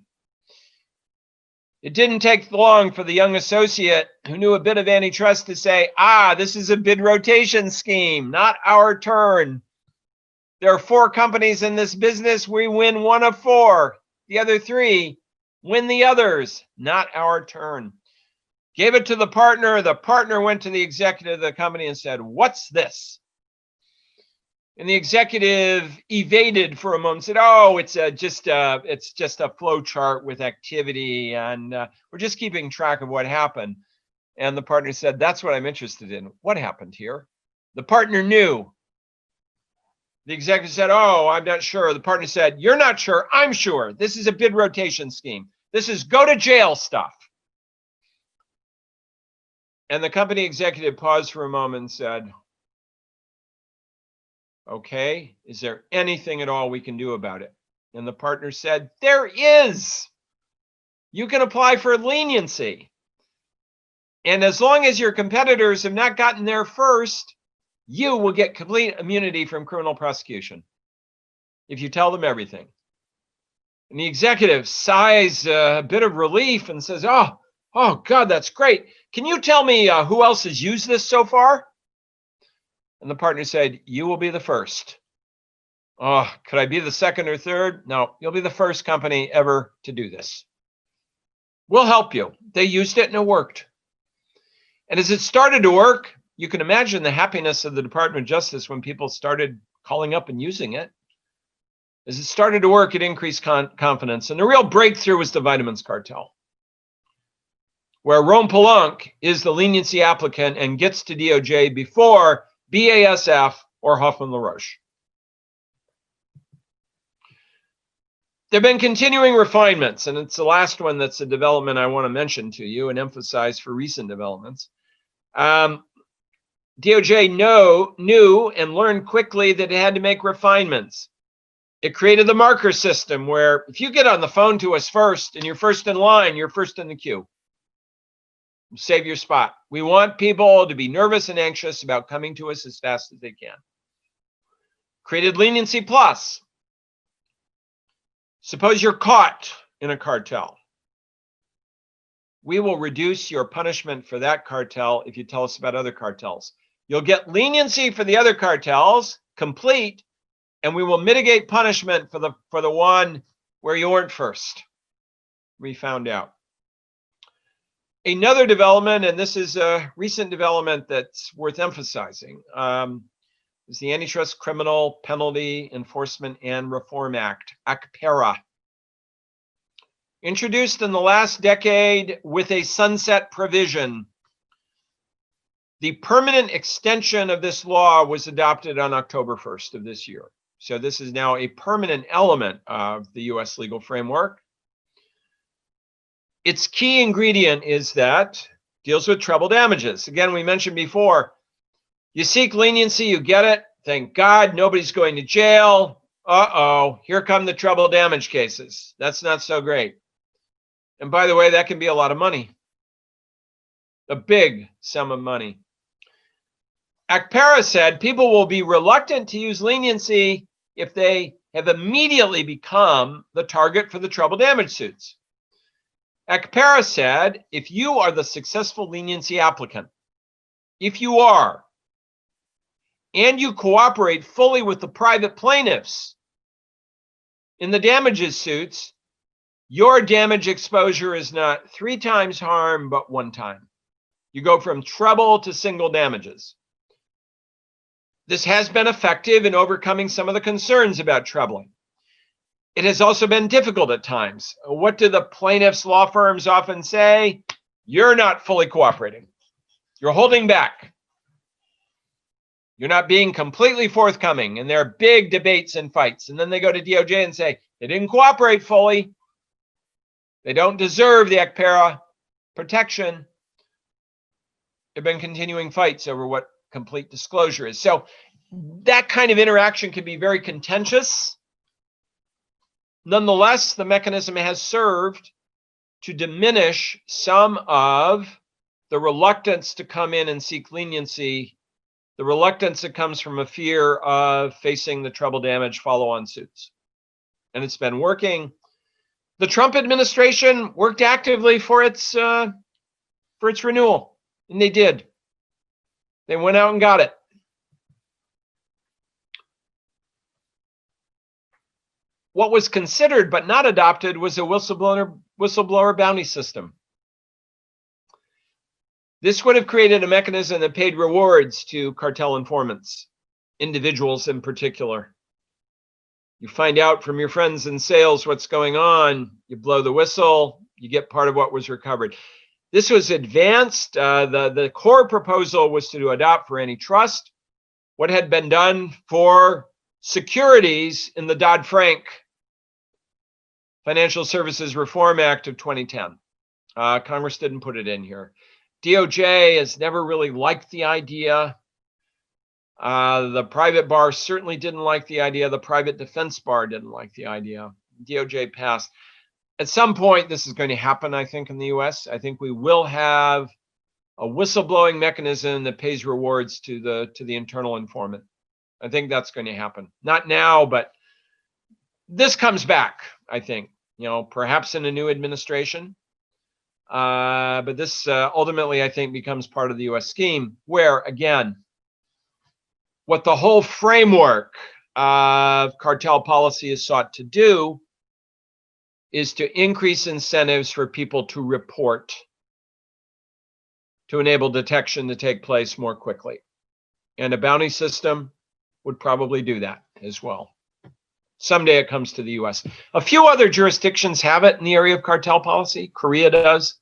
It didn't take long for the young associate who knew a bit of antitrust to say, this is a bid rotation scheme, not our turn. There are 4 companies in this business. We win 1 of 4. The other 3 win the others, not our turn. Gave it to the partner. The partner went to the executive of the company and said, what's this? And the executive evaded for a moment, said, oh, it's just a flow chart with activity, and we're just keeping track of what happened. And the partner said, that's what I'm interested in. What happened here? The partner knew. The executive said, oh, I'm not sure. The partner said, you're not sure. I'm sure. This is a bid rotation scheme. This is go to jail stuff. And the company executive paused for a moment and said, okay, is there anything at all we can do about it? And the partner said, there is. You can apply for leniency. And as long as your competitors have not gotten there first, you will get complete immunity from criminal prosecution if you tell them everything. And the executive sighs a bit of relief and says, oh God, that's great. Can you tell me who else has used this so far? And the partner said, you will be the first. Oh, could I be the second or third? No, you'll be the first company ever to do this. We'll help you. They used it and it worked. And as it started to work, you can imagine the happiness of the Department of Justice when people started calling up and using it. As it started to work, it increased confidence. And the real breakthrough was the vitamins cartel, where Rome Polunk is the leniency applicant and gets to DOJ before BASF or Hoffman LaRoche. There have been continuing refinements, and it's the last one that's a development I want to mention to you and emphasize for recent developments. DOJ knew and learned quickly that it had to make refinements. It created the marker system where if you get on the phone to us first and you're first in line, you're first in the queue. Save your spot. We want people to be nervous and anxious about coming to us as fast as they can. Created Leniency Plus. Suppose you're caught in a cartel. We will reduce your punishment for that cartel if you tell us about other cartels. You'll get leniency for the other cartels, complete, and we will mitigate punishment for the one where you weren't first. We found out. Another development, and this is a recent development that's worth emphasizing, is the Antitrust Criminal Penalty Enforcement and Reform Act, ACPERA. Introduced in the last decade with a sunset provision. The permanent extension of this law was adopted on October 1st of this year. So this is now a permanent element of the US legal framework. Its key ingredient is that deals with treble damages. Again, we mentioned before, you seek leniency, you get it. Thank God, nobody's going to jail. Uh-oh, here come the treble damage cases. That's not so great. And by the way, that can be a lot of money. A big sum of money. ACPERA said people will be reluctant to use leniency if they have immediately become the target for the treble damage suits. ACPERA said if you are the successful leniency applicant, if you are, and you cooperate fully with the private plaintiffs in the damages suits, your damage exposure is not 3 times harm, but 1 time. You go from treble to single damages. This has been effective in overcoming some of the concerns about trebling. It has also been difficult at times. What do the plaintiffs' law firms often say? You're not fully cooperating. You're holding back. You're not being completely forthcoming. And there are big debates and fights. And then they go to DOJ and say, they didn't cooperate fully. They don't deserve the ACPERA protection. There have been continuing fights over what complete disclosure is. So that kind of interaction can be very contentious. Nonetheless, the mechanism has served to diminish some of the reluctance to come in and seek leniency, the reluctance that comes from a fear of facing the treble damage follow-on suits. And it's been working. The Trump administration worked actively for its renewal, and they did. They went out and got it. What was considered but not adopted was a whistleblower bounty system. This would have created a mechanism that paid rewards to cartel informants, individuals in particular. You find out from your friends in sales what's going on, you blow the whistle, you get part of what was recovered. This was advanced. The core proposal was to adopt for antitrust what had been done for securities in the Dodd-Frank Financial Services Reform Act of 2010. Congress didn't put it in here. DOJ has never really liked the idea. The private bar certainly didn't like the idea. The private defense bar didn't like the idea. DOJ passed. At some point, this is going to happen, I think, in the US. I think we will have a whistleblowing mechanism that pays rewards to the internal informant. I think that's going to happen. Not now, but this comes back, I think, perhaps in a new administration. But this ultimately, I think, becomes part of the US scheme where, again, what the whole framework of cartel policy is sought to do is to increase incentives for people to report, to enable detection to take place more quickly. And a bounty system would probably do that as well. Someday it comes to the US. A few other jurisdictions have it in the area of cartel policy. Korea does,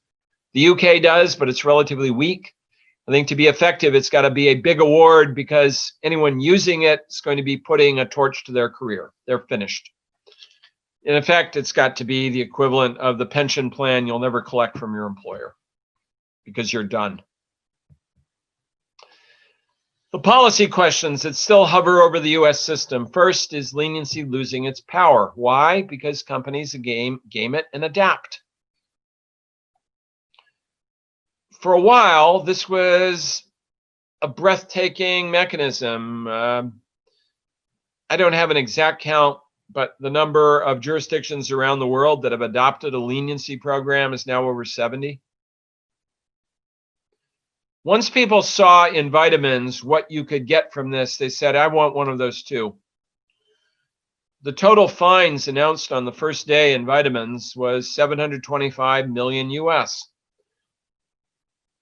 the UK does, but it's relatively weak. I think to be effective, it's got to be a big award because anyone using it is going to be putting a torch to their career. They're finished. In effect, it's got to be the equivalent of the pension plan you'll never collect from your employer because you're done. The policy questions that still hover over the US system. First, is leniency losing its power? Why? Because companies game it and adapt. For a while, this was a breathtaking mechanism. I don't have an exact count, but the number of jurisdictions around the world that have adopted a leniency program is now over 70. Once people saw in vitamins what you could get from this, they said, I want one of those too. The total fines announced on the first day in vitamins was 725 million US.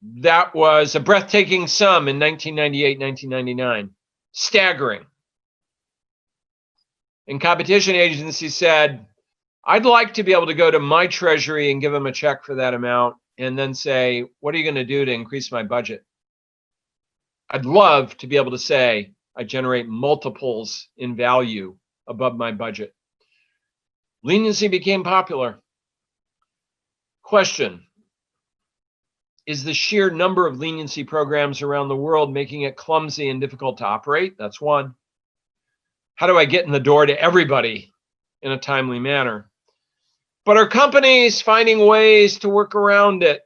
That was a breathtaking sum in 1998, 1999. Staggering. And competition agencies said, I'd like to be able to go to my treasury and give them a check for that amount and then say, what are you going to do to increase my budget? I'd love to be able to say, I generate multiples in value above my budget. Leniency became popular. Question. Is the sheer number of leniency programs around the world making it clumsy and difficult to operate? That's one. How do I get in the door to everybody in a timely manner? But are companies finding ways to work around it?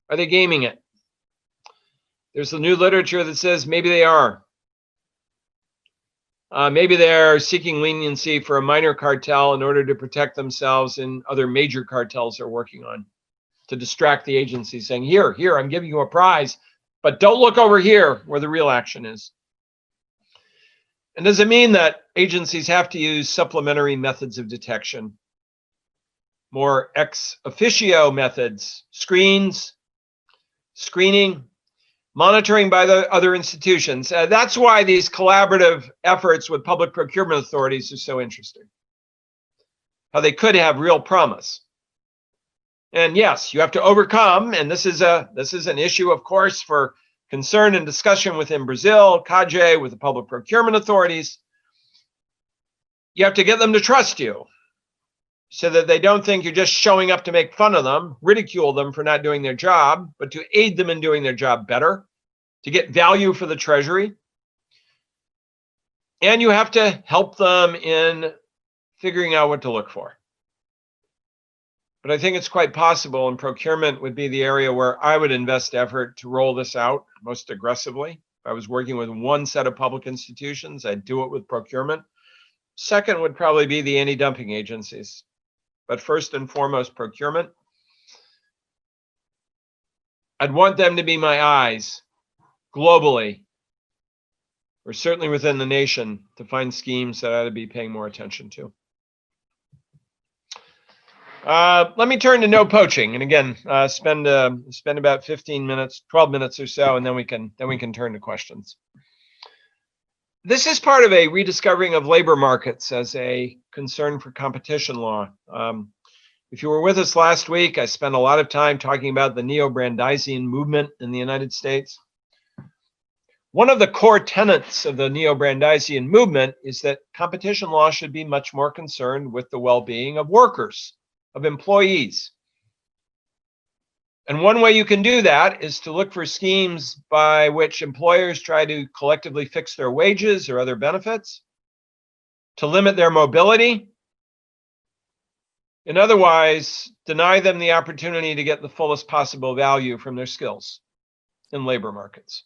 Are they gaming it? There's the new literature that says maybe they are. Maybe they're seeking leniency for a minor cartel in order to protect themselves and other major cartels they're working on, to distract the agency, saying, here, I'm giving you a prize, but don't look over here where the real action is. And does it mean that agencies have to use supplementary methods of detection? More ex officio methods, screening, monitoring by the other institutions. That's why these collaborative efforts with public procurement authorities are so interesting. How they could have real promise. And yes, you have to overcome, and this is an issue, of course, for concern and discussion within Brazil, CAGE, with the public procurement authorities. You have to get them to trust you so that they don't think you're just showing up to make fun of them, ridicule them for not doing their job, but to aid them in doing their job better, to get value for the Treasury. And you have to help them in figuring out what to look for. But I think it's quite possible, and procurement would be the area where I would invest effort to roll this out most aggressively. If I was working with one set of public institutions, I'd do it with procurement. Second would probably be the anti-dumping agencies. But first and foremost, procurement. I'd want them to be my eyes globally, or certainly within the nation, to find schemes that I ought to be paying more attention to. Let me turn to no poaching, and again, spend about 15 minutes, 12 minutes or so, and then we can turn to questions. This is part of a rediscovering of labor markets as a concern for competition law. If you were with us last week, I spent a lot of time talking about the neo-Brandeisian movement in the United States. One of the core tenets of the neo-Brandeisian movement is that competition law should be much more concerned with the well-being of workers, of employees. And one way you can do that is to look for schemes by which employers try to collectively fix their wages or other benefits, to limit their mobility, and otherwise deny them the opportunity to get the fullest possible value from their skills in labor markets.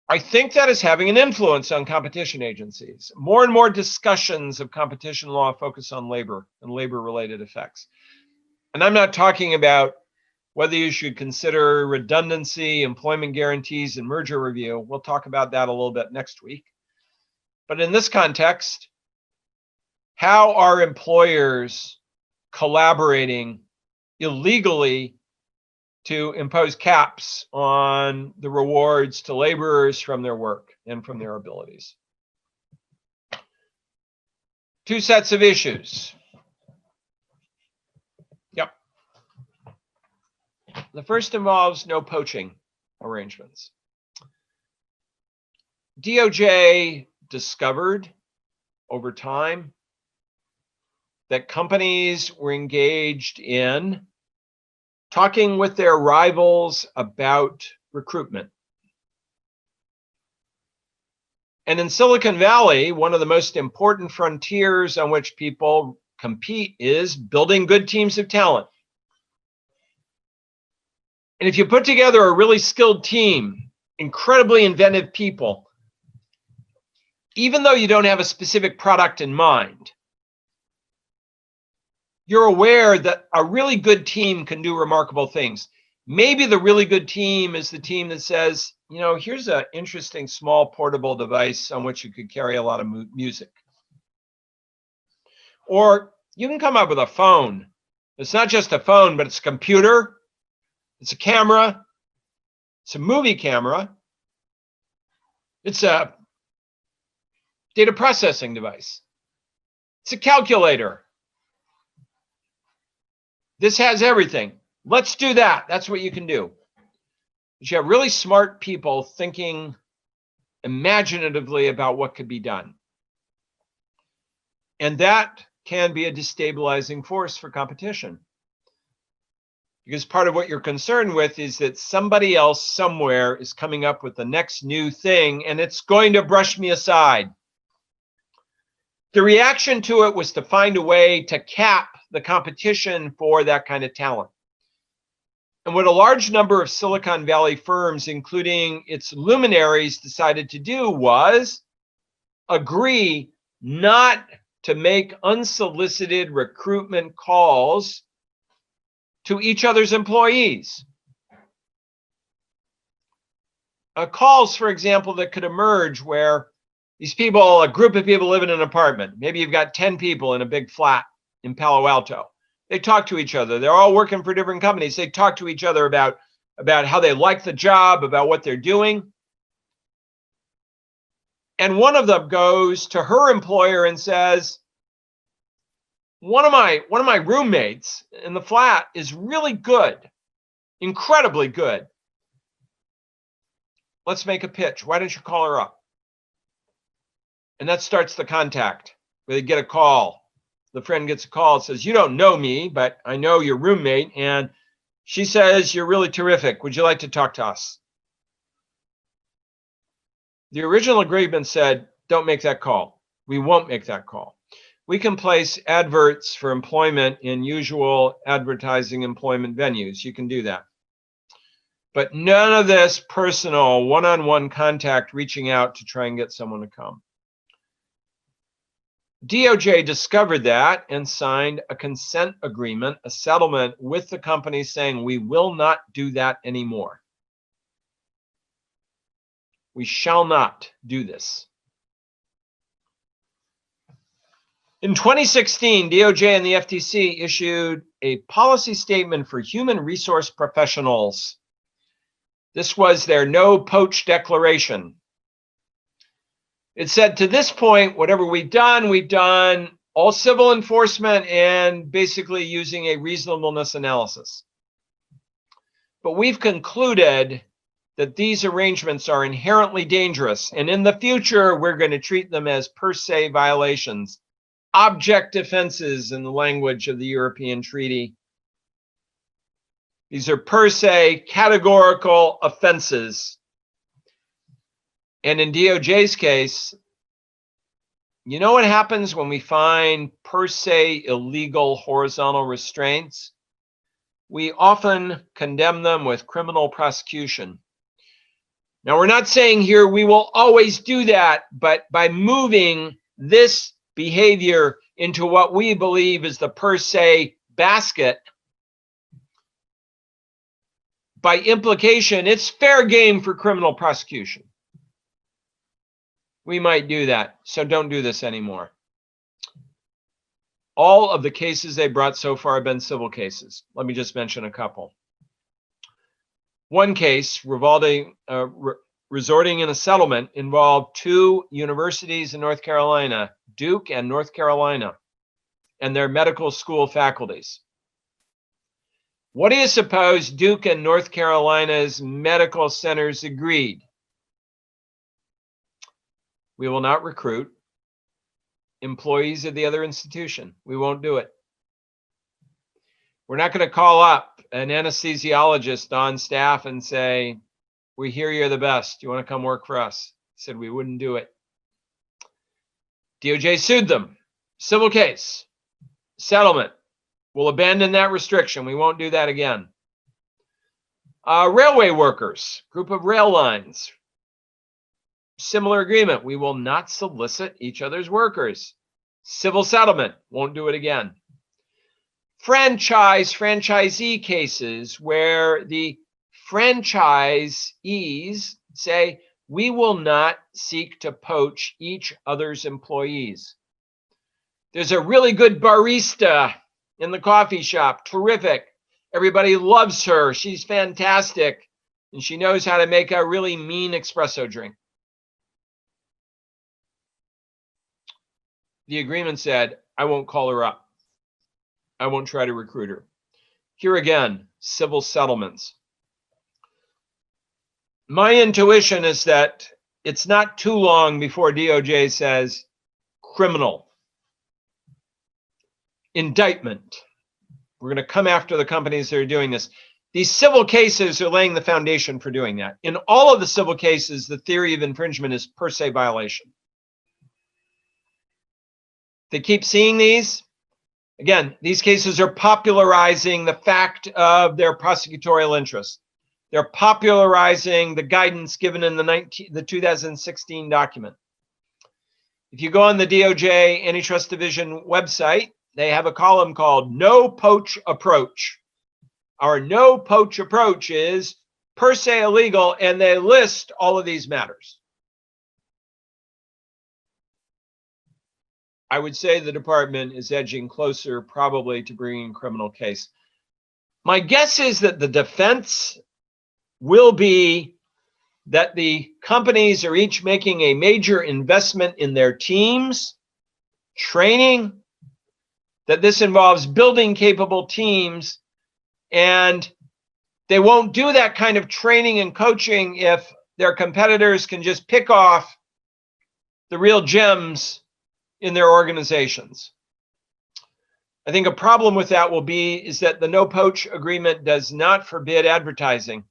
I think that is having an influence on competition agencies. More and more discussions of competition law focus on labor and labor-related effects. And I'm not talking about whether you should consider redundancy, employment guarantees, and merger review. We'll talk about that a little bit next week. But in this context, how are employers collaborating illegally to impose caps on the rewards to laborers from their work and from their abilities? Two sets of issues. Yep. The first involves no poaching arrangements. DOJ discovered over time that companies were engaged in talking with their rivals about recruitment. And in Silicon Valley, one of the most important frontiers on which people compete is building good teams of talent. And if you put together a really skilled team, incredibly inventive people, even though you don't have a specific product in mind, you're aware that a really good team can do remarkable things. Maybe the really good team is the team that says, you know, here's an interesting small portable device on which you could carry a lot of music. Or you can come up with a phone It's not just a phone, but it's a computer, it's a camera, it's a movie camera, it's a data processing device, it's a calculator. This has everything. Let's do that. That's what you can do. You have really smart people thinking imaginatively about what could be done. And that can be a destabilizing force for competition. Because part of what you're concerned with is that somebody else somewhere is coming up with the next new thing and it's going to brush me aside. The reaction to it was to find a way to cap the competition for that kind of talent. And what a large number of Silicon Valley firms, including its luminaries, decided to do was agree not to make unsolicited recruitment calls to each other's employees. Calls, for example, that could emerge where these people, a group of people live in an apartment. Maybe you've got 10 people in a big flat in Palo Alto. They talk to each other. They're all working for different companies. They talk to each other about how they like the job, about what they're doing. And one of them goes to her employer and says, one of my roommates in the flat is really good, incredibly good. Let's make a pitch. Why don't you call her up? And that starts the contact, where they get a call. The friend gets a call and says, you don't know me, but I know your roommate, and she says, you're really terrific. Would you like to talk to us? The original agreement said, don't make that call. We won't make that call. We can place adverts for employment in usual advertising employment venues. You can do that. But none of this personal one-on-one contact reaching out to try and get someone to come. DOJ discovered that and signed a consent agreement, a settlement with the company saying we will not do that anymore. We shall not do this. In 2016, DOJ and the FTC issued a policy statement for human resource professionals. This was their no-poach declaration. It said, to this point, whatever we've done all civil enforcement and basically using a reasonableness analysis. But we've concluded that these arrangements are inherently dangerous, and in the future, we're going to treat them as per se violations, object offenses in the language of the European Treaty. These are per se categorical offenses. And in DOJ's case, you know what happens when we find per se illegal horizontal restraints? We often condemn them with criminal prosecution. Now, we're not saying here we will always do that, but by moving this behavior into what we believe is the per se basket, by implication, it's fair game for criminal prosecution. We might do that, so don't do this anymore. All of the cases they brought so far have been civil cases. Let me just mention a couple. One case resorting in a settlement involved two universities in North Carolina, Duke and North Carolina, and their medical school faculties. What do you suppose Duke and North Carolina's medical centers agreed? We will not recruit employees of the other institution. We won't do it. We're not going to call up an anesthesiologist on staff and say, we hear you're the best. You want to come work for us? Said we wouldn't do it. DOJ sued them. Civil case. Settlement. We'll abandon that restriction. We won't do that again. Railway workers, group of rail lines. Similar agreement. We will not solicit each other's workers. Civil settlement. Won't do it again. Franchisee cases where the franchisees say, we will not seek to poach each other's employees. There's a really good barista in the coffee shop, terrific. Everybody loves her. She's fantastic. And she knows how to make a really mean espresso drink. The agreement said, I won't call her up. I won't try to recruit her. Here again, civil settlements. My intuition is that it's not too long before DOJ says criminal, indictment. We're going to come after the companies that are doing this. These civil cases are laying the foundation for doing that. In all of the civil cases, the theory of infringement is per se violation. They keep seeing these. Again, these cases are popularizing the fact of their prosecutorial interest. They're popularizing the guidance given in the 2016 document. If you go on the DOJ Antitrust Division website, they have a column called No-Poach Approach. Our no-poach approach is per se illegal, and they list all of these matters. I would say the department is edging closer probably to bringing a criminal case. My guess is that the defense will be that the companies are each making a major investment in their teams, training, that this involves building capable teams, and they won't do that kind of training and coaching if their competitors can just pick off the real gems in their organizations. I think a problem with that is that the no-poach agreement does not forbid advertising.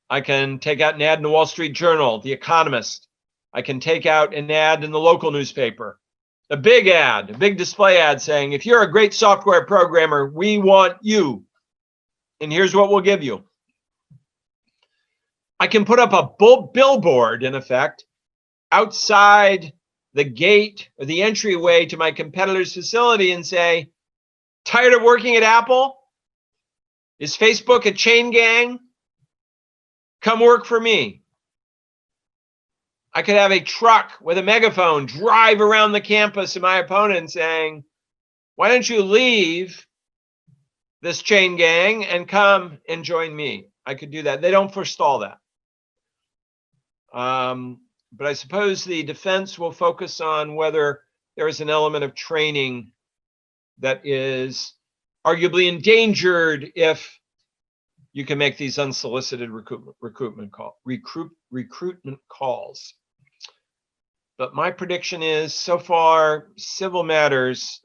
I can take out an ad in the Wall Street Journal, The Economist. I can take out an ad in the local newspaper, a big ad, a big display ad saying, if you're a great software programmer, we want you, and here's what we'll give you. I can put up a billboard, in effect, outside the gate or the entryway to my competitor's facility and say, tired of working at Apple? Is Facebook a chain gang? Come work for me. I could have a truck with a megaphone drive around the campus of my opponent saying, why don't you leave this chain gang and come and join me? I could do that. They don't forestall that. But I suppose the defense will focus on whether there is an element of training that is arguably endangered if you can make these unsolicited recruitment calls. But my prediction is, so far, civil matters,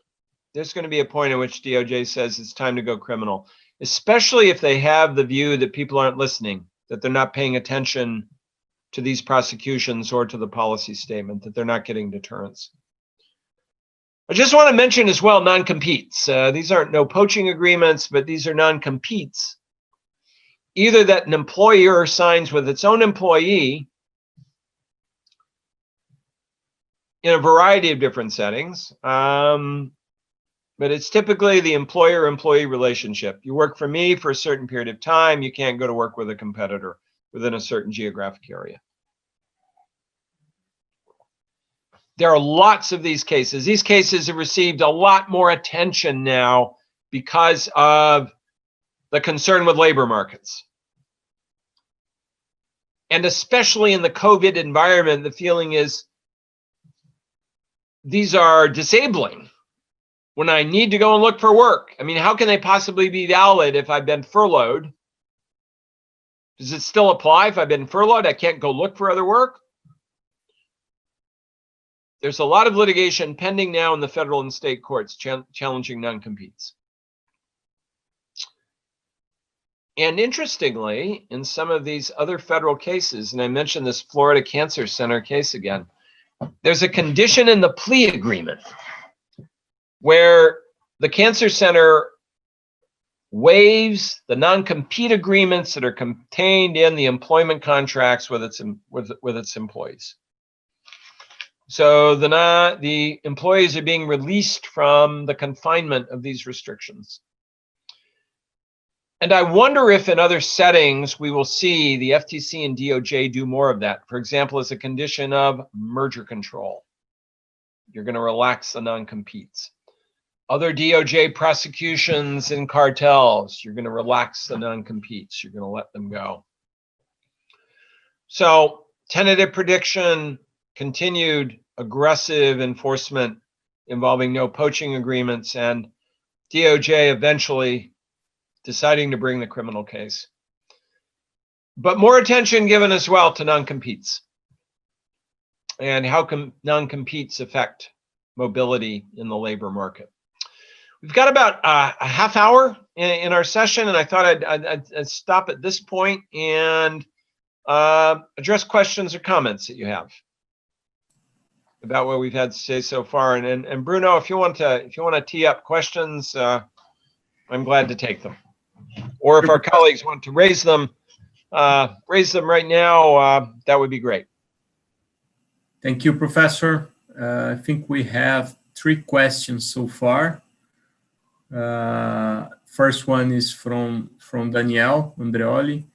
there's going to be a point at which DOJ says it's time to go criminal, especially if they have the view that people aren't listening, that they're not paying attention to these prosecutions or to the policy statement, that they're not getting deterrence. I just want to mention as well non-competes. These aren't no poaching agreements, but these are non-competes. Either that an employer signs with its own employee in a variety of different settings, but it's typically the employer-employee relationship. You work for me for a certain period of time, you can't go to work with a competitor within a certain geographic area. There are lots of these cases. These cases have received a lot more attention now because of the concern with labor markets. And especially in the COVID environment, the feeling is these are disabling when I need to go and look for work. I mean, how can they possibly be valid if I've been furloughed? Does it still apply if I've been furloughed? I can't go look for other work? There's a lot of litigation pending now in the federal and state courts challenging non-competes. And interestingly, in some of these other federal cases, and I mentioned this Florida Cancer Center case again, there's a condition in the plea agreement where the Cancer Center waives the non-compete agreements that are contained in the employment contracts with its employees. So the employees are being released from the confinement of these restrictions. And I wonder if in other settings we will see the FTC and DOJ do more of that. For example, as a condition of merger control, you're going to relax the non-competes. other DOJ prosecutions in cartels. You're going to relax the non-competes. You're going to let them go. So, tentative prediction, continued aggressive enforcement involving no poaching agreements, and DOJ eventually deciding to bring the criminal case. But more attention given as well to non-competes and how non-competes affect mobility in the labor market. We've got about a half hour in our session, and I thought I'd stop at this point and address questions or comments that you have about what we've had to say so far. And Bruno, if you want to tee up questions, I'm glad to take them. Or if our colleagues want to raise them right now, that would be great. Thank you, Professor. I think we have 3 questions so far. First one is from Danielle Andreoli.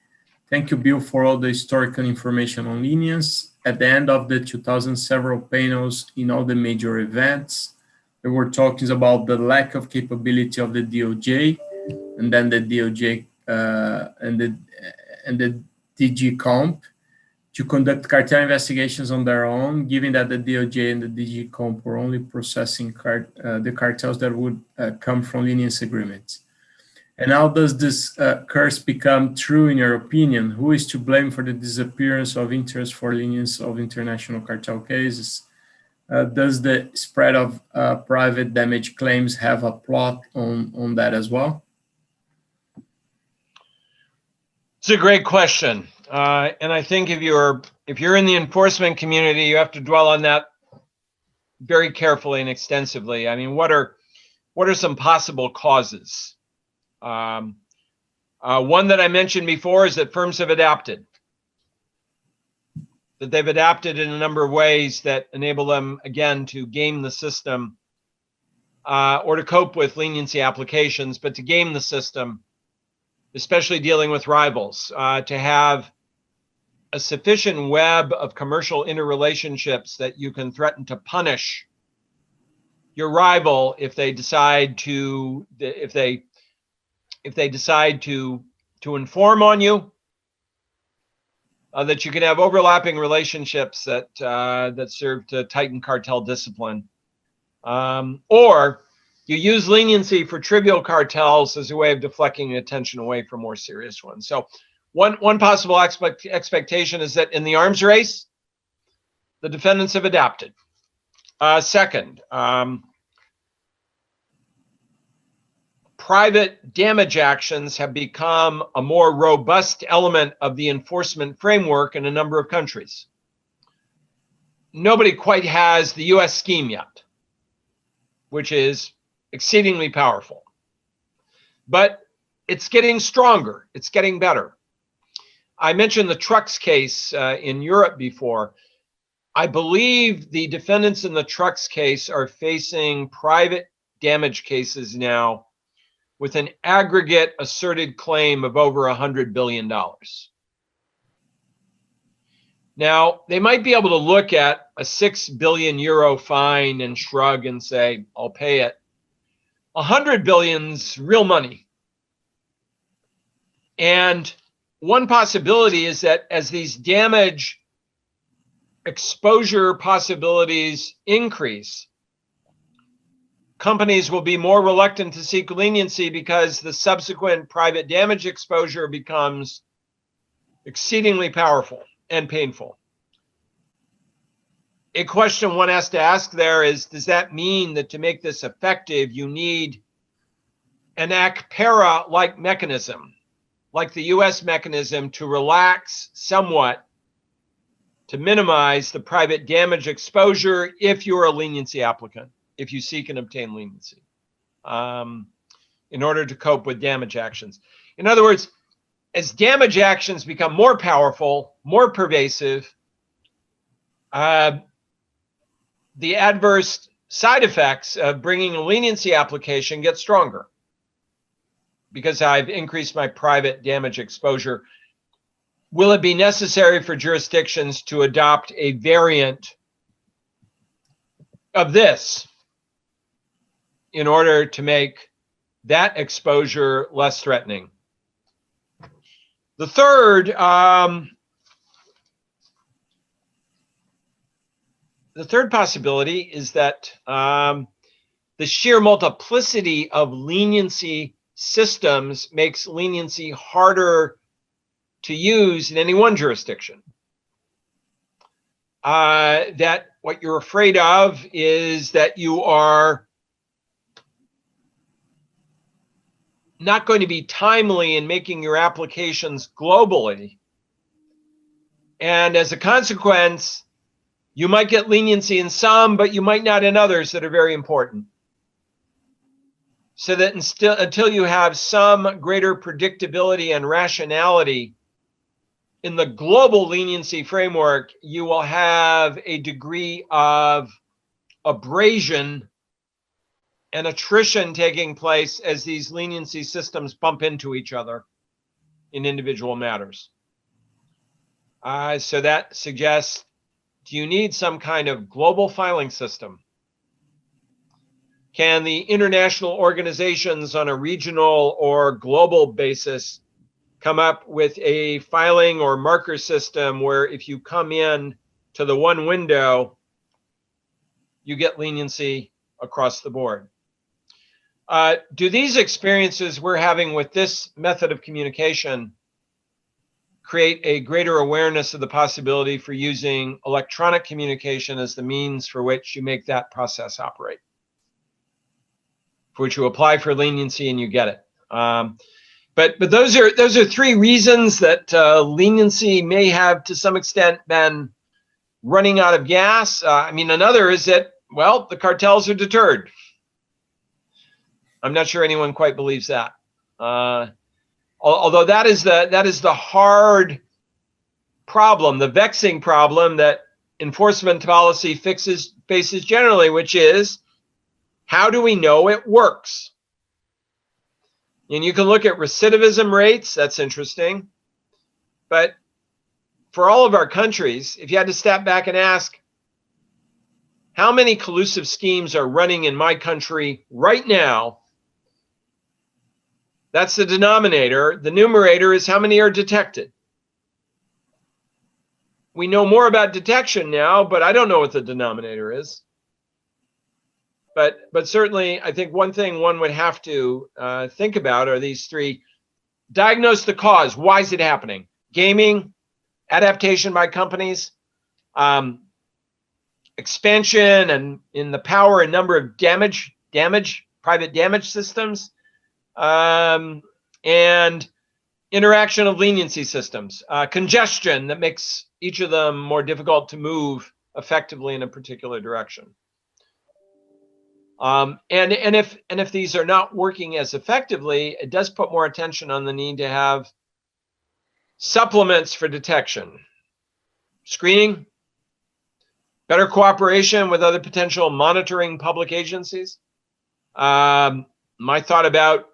Thank you, Bill, for all the historical information on leniency. At the end of the 2000 several panels in all the major events, there were talks about the lack of capability of the DOJ, and then the DOJ and the DG Comp to conduct cartel investigations on their own, given that the DOJ and the DG Comp were only processing the cartels that would come from leniency agreements. And how does this curse become true in your opinion? Who is to blame for the disappearance of interest for leniency of international cartel cases? Does the spread of private damage claims have a plot on that as well? It's a great question. And I think if you're in the enforcement community, you have to dwell on that very carefully and extensively. I mean, what are some possible causes? One that I mentioned before is that firms have adapted. That they've adapted in a number of ways that enable them, again, to game the system or to cope with leniency applications, but to game the system, especially dealing with rivals, to have a sufficient web of commercial interrelationships that you can threaten to punish your rival if they decide to inform on you, that you can have overlapping relationships that serve to tighten cartel discipline, or you use leniency for trivial cartels as a way of deflecting attention away from more serious ones. So one possible expectation is that in the arms race, the defendants have adapted. Second, private damage actions have become a more robust element of the enforcement framework in a number of countries. Nobody quite has the US scheme yet, which is exceedingly powerful. But it's getting stronger, it's getting better. I mentioned the trucks case in Europe before. I believe the defendants in the trucks case are facing private damage cases now with an aggregate asserted claim of over $100 billion. Now, they might be able to look at a 6 billion euro fine and shrug and say, I'll pay it. 100 billion's real money. And one possibility is that as these damage exposure possibilities increase, companies will be more reluctant to seek leniency because the subsequent private damage exposure becomes exceedingly powerful and painful. A question one has to ask there is, does that mean that to make this effective, you need an ACPERA-like mechanism, like the US mechanism, to relax somewhat, to minimize the private damage exposure if you're a leniency applicant, if you seek and obtain leniency, in order to cope with damage actions? In other words, as damage actions become more powerful, more pervasive, the adverse side effects of bringing a leniency application get stronger because I've increased my private damage exposure. Will it be necessary for jurisdictions to adopt a variant of this in order to make that exposure less threatening. The third possibility is that the sheer multiplicity of leniency systems makes leniency harder to use in any one jurisdiction. That what you're afraid of is that you are not going to be timely in making your applications globally. And as a consequence, you might get leniency in some, but you might not in others that are very important. So that until you have some greater predictability and rationality in the global leniency framework, you will have a degree of abrasion and attrition taking place as these leniency systems bump into each other in individual matters. So that suggests, do you need some kind of global filing system? Can the international organizations on a regional or global basis come up with a filing or marker system where if you come in to the one window, you get leniency across the board? Do these experiences we're having with this method of communication create a greater awareness of the possibility for using electronic communication as the means for which you make that process operate, for which you apply for leniency and you get it? But those are three reasons that leniency may have to some extent been running out of gas. I mean, another is that, well, the cartels are deterred. I'm not sure anyone quite believes that. Although that is the hard problem, the vexing problem that enforcement policy faces generally, which is, how do we know it works? And you can look at recidivism rates, that's interesting. But for all of our countries, if you had to step back and ask, how many collusive schemes are running in my country right now? That's the denominator. The numerator is how many are detected. We know more about detection now, but I don't know what the denominator is. But certainly, I think one thing one would have to think about are these three. Diagnose the cause. Why is it happening? Gaming, adaptation by companies, expansion and in the power and number of private damage systems, and interaction of leniency systems, congestion that makes each of them more difficult to move effectively in a particular direction. And if these are not working as effectively, it does put more attention on the need to have supplements for detection, screening, better cooperation with other potential monitoring public agencies. My thought about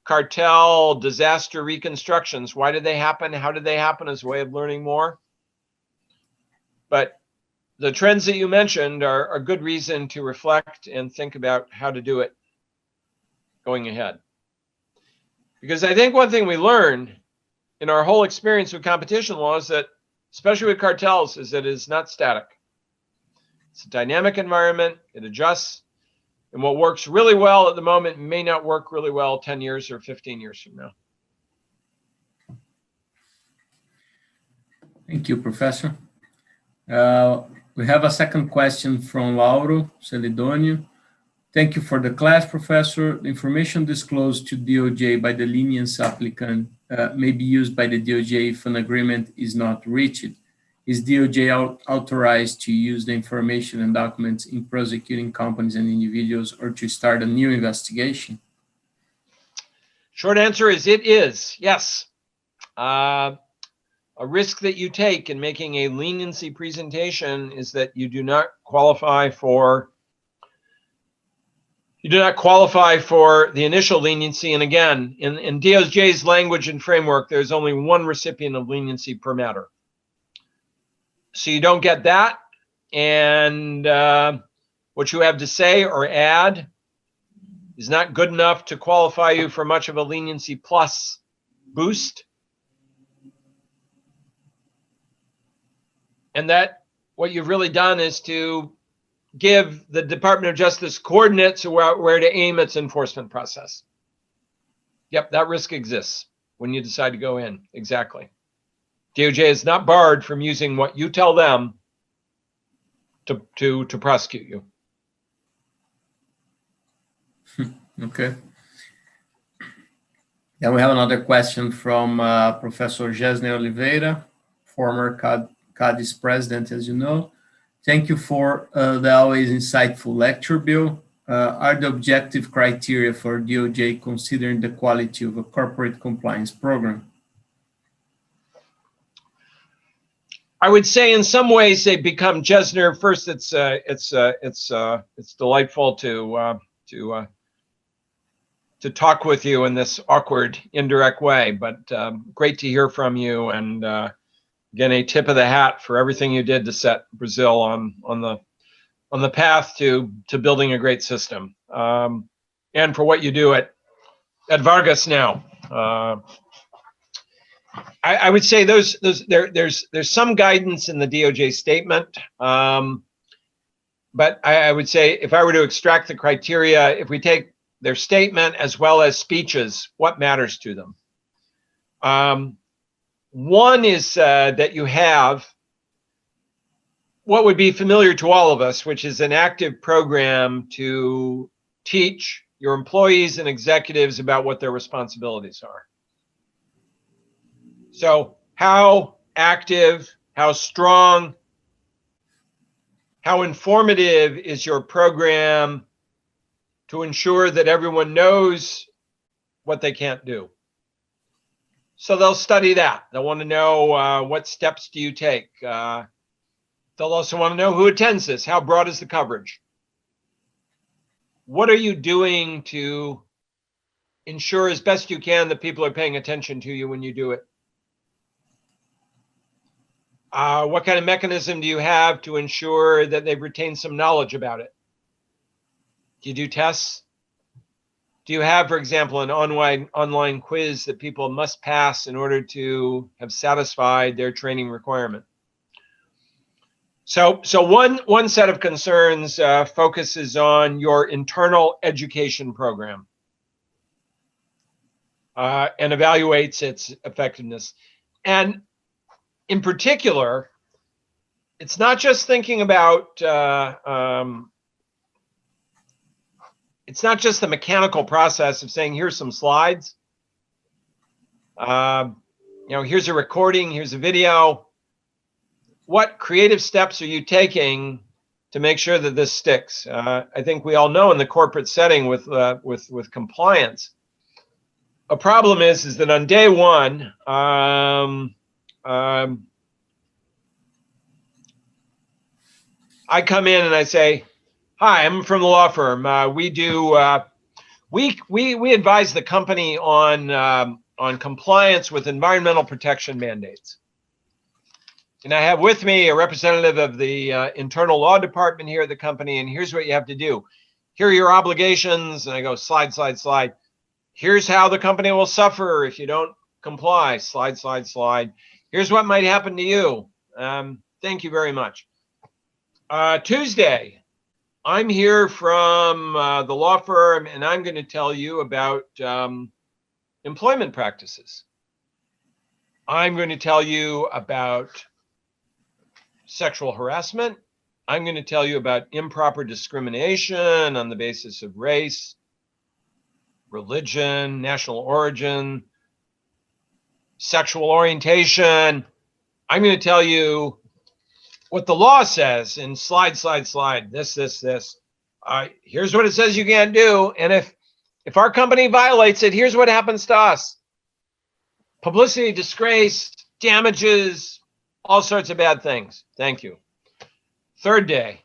cartel disaster reconstructions. Why did they happen? How did they happen? As a way of learning more. But the trends that you mentioned are a good reason to reflect and think about how to do it going ahead. Because I think one thing we learned in our whole experience with competition law is that, especially with cartels, is that it is not static. It's a dynamic environment. It adjusts. And what works really well at the moment may not work really well 10 years or 15 years from now. Thank you, Professor. We have a second question from Lauro Celidonio. Thank you for the class, Professor. The information disclosed to DOJ by the leniency applicant may be used by the DOJ if an agreement is not reached. Is DOJ authorized to use the information and documents in prosecuting companies and individuals or to start a new investigation? Short answer is it is, yes. A risk that you take in making a leniency presentation is that you do not qualify for the initial leniency. And again, in DOJ's language and framework, there's only one recipient of leniency per matter. So you don't get that. And what you have to say or add is not good enough to qualify you for much of a leniency plus boost. And that what you've really done is to give the Department of Justice coordinates where to aim its enforcement process. Yep, that risk exists when you decide to go in. Exactly. DOJ is not barred from using what you tell them to prosecute you. Okay. Then we have another question from Professor Gesner Oliveira, former CADIS president, as you know. Thank you for the always insightful lecture, Bill. Are the objective criteria for DOJ considering the quality of a corporate compliance program? I would say in some ways they become Gesner. First, it's delightful to talk with you in this awkward, indirect way, but great to hear from you. And again, a tip of the hat for everything you did to set Brazil on the path to building a great system, and for what you do at Vargas now. I would say there's some guidance in the DOJ statement, but I would say if I were to extract the criteria, if we take their statement as well as speeches, what matters to them? One is that you have what would be familiar to all of us, which is an active program to teach your employees and executives about what their responsibilities are. So how active, how strong, how informative is your program to ensure that everyone knows what they can't do? So they'll study that. They'll want to know what steps do you take. They'll also want to know who attends this. How broad is the coverage? What are you doing to ensure as best you can that people are paying attention to you when you do it? What kind of mechanism do you have to ensure that they've retained some knowledge about it? Do you do tests? Do you have, for example, an online quiz that people must pass in order to have satisfied their training requirement? So one set of concerns focuses on your internal education program and evaluates its effectiveness. And in particular, it's not just thinking about, it's not just the mechanical process of saying, here's some slides. Here's a recording, here's a video. What creative steps are you taking to make sure that this sticks? I think we all know in the corporate setting with compliance, a problem is that on day one, I come in and I say, "Hi, I'm from the law firm. We advise the company on compliance with environmental protection mandates." And I have with me a representative of the internal law department here at the company, and here's what you have to do. Here are your obligations, and I go slide, slide, slide. Here's how the company will suffer if you don't comply. Slide, slide, slide. Here's what might happen to you. Thank you very much. Tuesday, I'm here from the law firm, and I'm going to tell you about employment practices. I'm going to tell you about sexual harassment. I'm going to tell you about improper discrimination on the basis of race, religion, national origin, sexual orientation. I'm going to tell you what the law says in slide, slide, slide, this. Here's what it says you can't do. And if our company violates it, here's what happens to us. Publicity, disgrace, damages, all sorts of bad things. Thank you. Third day.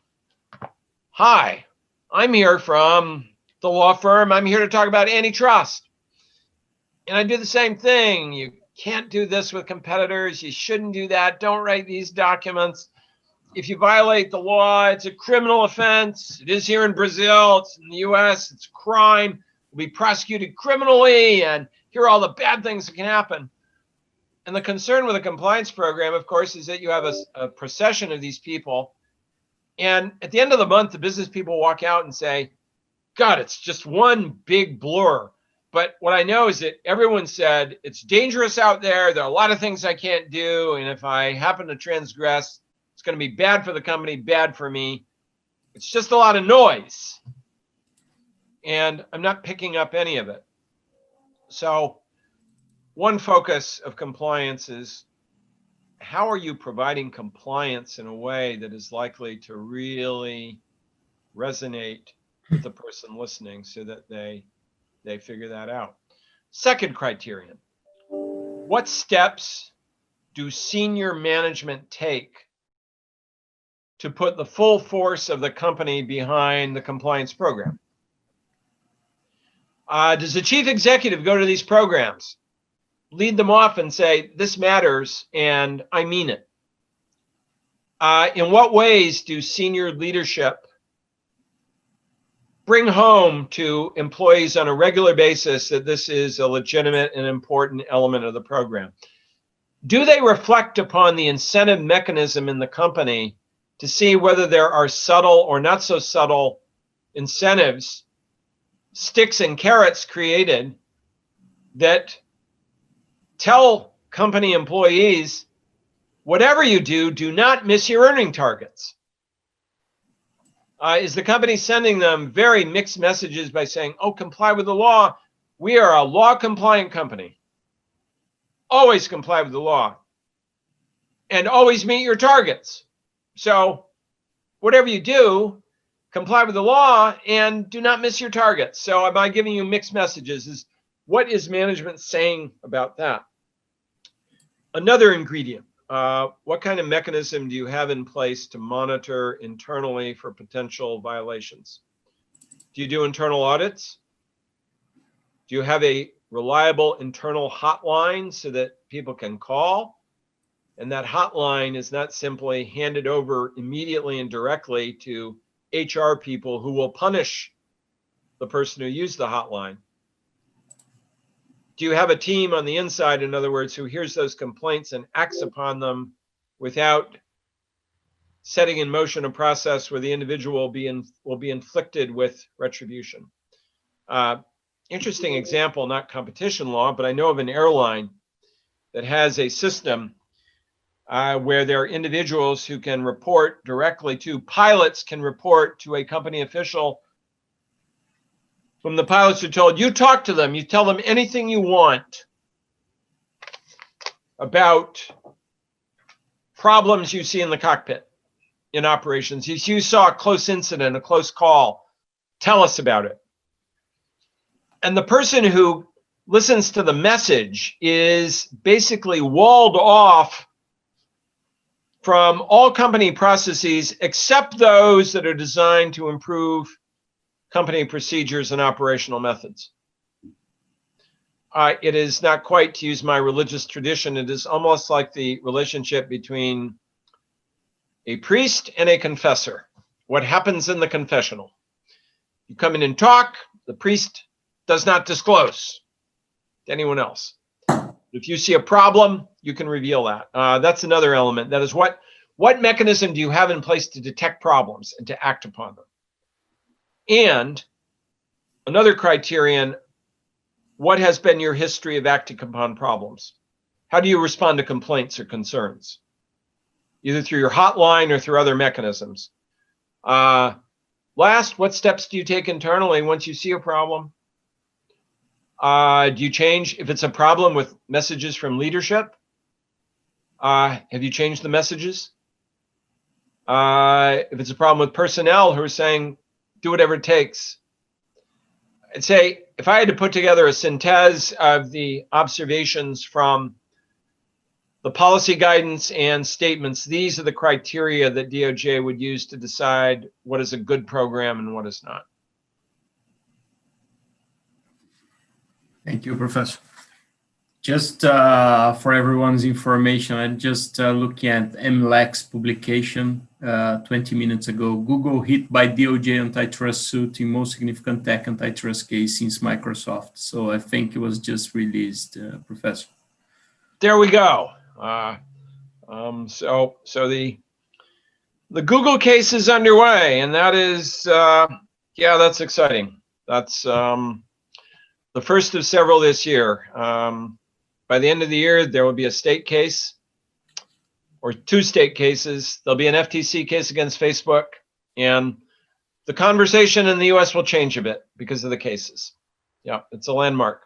Hi, I'm here from the law firm. I'm here to talk about antitrust. And I do the same thing. You can't do this with competitors. You shouldn't do that. Don't write these documents. if you violate the law, it's a criminal offense. It is here in Brazil, it's in the US, it's a crime, will be prosecuted criminally, and here are all the bad things that can happen. And the concern with a compliance program, of course, is that you have a procession of these people. And at the end of the month, the business people walk out and say, God, it's just one big blur. But what I know is that everyone said, it's dangerous out there. There are a lot of things I can't do. And if I happen to transgress, it's going to be bad for the company, bad for me. It's just a lot of noise. And I'm not picking up any of it. So one focus of compliance is, how are you providing compliance in a way that is likely to really resonate with the person listening so that they figure that out? Second criterion, what steps do senior management take to put the full force of the company behind the compliance program? Does the chief executive go to these programs, lead them off and say, this matters and I mean it? In what ways do senior leadership bring home to employees on a regular basis that this is a legitimate and important element of the program? Do they reflect upon the incentive mechanism in the company to see whether there are subtle or not so subtle incentives, sticks and carrots created that tell company employees, whatever you do, do not miss your earning targets? Is the company sending them very mixed messages by saying, oh, comply with the law? We are a law compliant company. Always comply with the law and always meet your targets. So whatever you do, comply with the law and do not miss your targets. So am I giving you mixed messages? What is management saying about that? Another ingredient, what kind of mechanism do you have in place to monitor internally for potential violations? Do you do internal audits? Do you have a reliable internal hotline so that people can call? And that hotline is not simply handed over immediately and directly to HR people who will punish the person who used the hotline. Do you have a team on the inside, in other words, who hears those complaints and acts upon them without setting in motion a process where the individual will be inflicted with retribution? Interesting example, not competition law, but I know of an airline that has a system where there are individuals who can report directly to pilots, can report to a company official. When the pilots are told, you talk to them, you tell them anything you want about problems you see in the cockpit in operations. If you saw a close incident, a close call, tell us about it. And the person who listens to the message is basically walled off from all company processes except those that are designed to improve company procedures and operational methods. It is not quite, to use my religious tradition, it is almost like the relationship between a priest and a confessor. What happens in the confessional? You come in and talk, the priest does not disclose to anyone else. If you see a problem, you can reveal that. That's another element. That is, what mechanism do you have in place to detect problems and to act upon them? And another criterion, what has been your history of acting upon problems? How do you respond to complaints or concerns? Either through your hotline or through other mechanisms. Last, what steps do you take internally once you see a problem? Do you change, if it's a problem with messages from leadership? Have you changed the messages? If it's a problem with personnel who are saying, do whatever it takes. I'd say, if I had to put together a synthese of the observations from the policy guidance and statements, these are the criteria that DOJ would use to decide what is a good program and what is not. Thank you, Professor. Just for everyone's information, I'm just looking at MLEC's publication 20 minutes ago. Google hit by DOJ antitrust suit in most significant tech antitrust case since Microsoft. So I think it was just released, Professor. There we go. So the Google case is underway, and that is, yeah, that's exciting. That's the first of several this year. By the end of the year, there will be a state case or 2 state cases. There'll be an FTC case against Facebook, and the conversation in the US will change a bit because of the cases. Yeah, it's a landmark.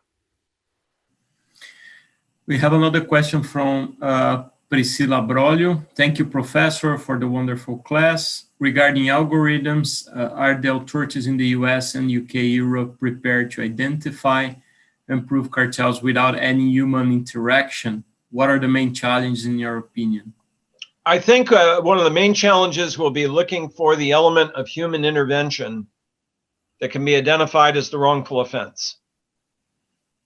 We have another question from Priscilla Brolio. Thank you, Professor, for the wonderful class. Regarding algorithms, are the authorities in the US and UK, Europe prepared to identify and prove cartels without any human interaction? What are the main challenges in your opinion? I think one of the main challenges will be looking for the element of human intervention that can be identified as the wrongful offense.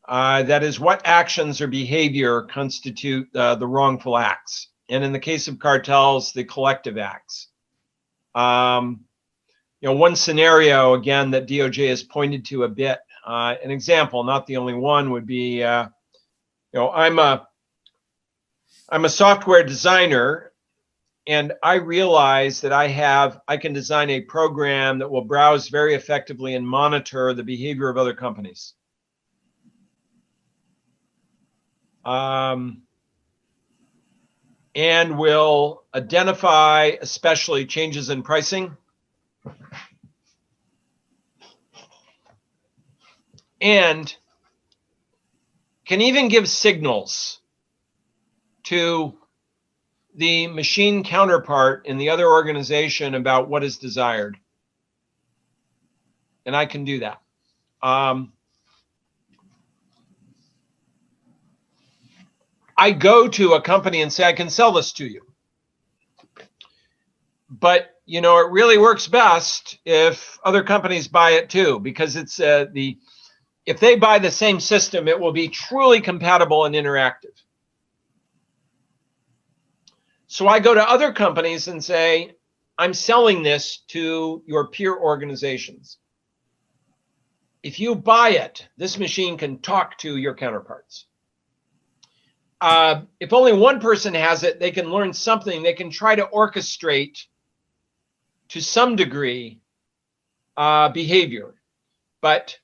That is, what actions or behavior constitute the wrongful acts. And in the case of cartels, the collective acts. One scenario, again, that DOJ has pointed to a bit, an example, not the only one, would be, I'm a software designer, and I realize that I can design a program that will browse very effectively and monitor the behavior of other companies. And will identify especially changes in pricing and can even give signals to the machine counterpart in the other organization about what is desired. And I can do that. I go to a company and say, I can sell this to you. But, it really works best if other companies buy it too, because it's if they buy the same system, it will be truly compatible and interactive. So I go to other companies and say, I'm selling this to your peer organizations. If you buy it, this machine can talk to your counterparts. If only one person has it, they can learn something. They can try to orchestrate to some degree behavior. But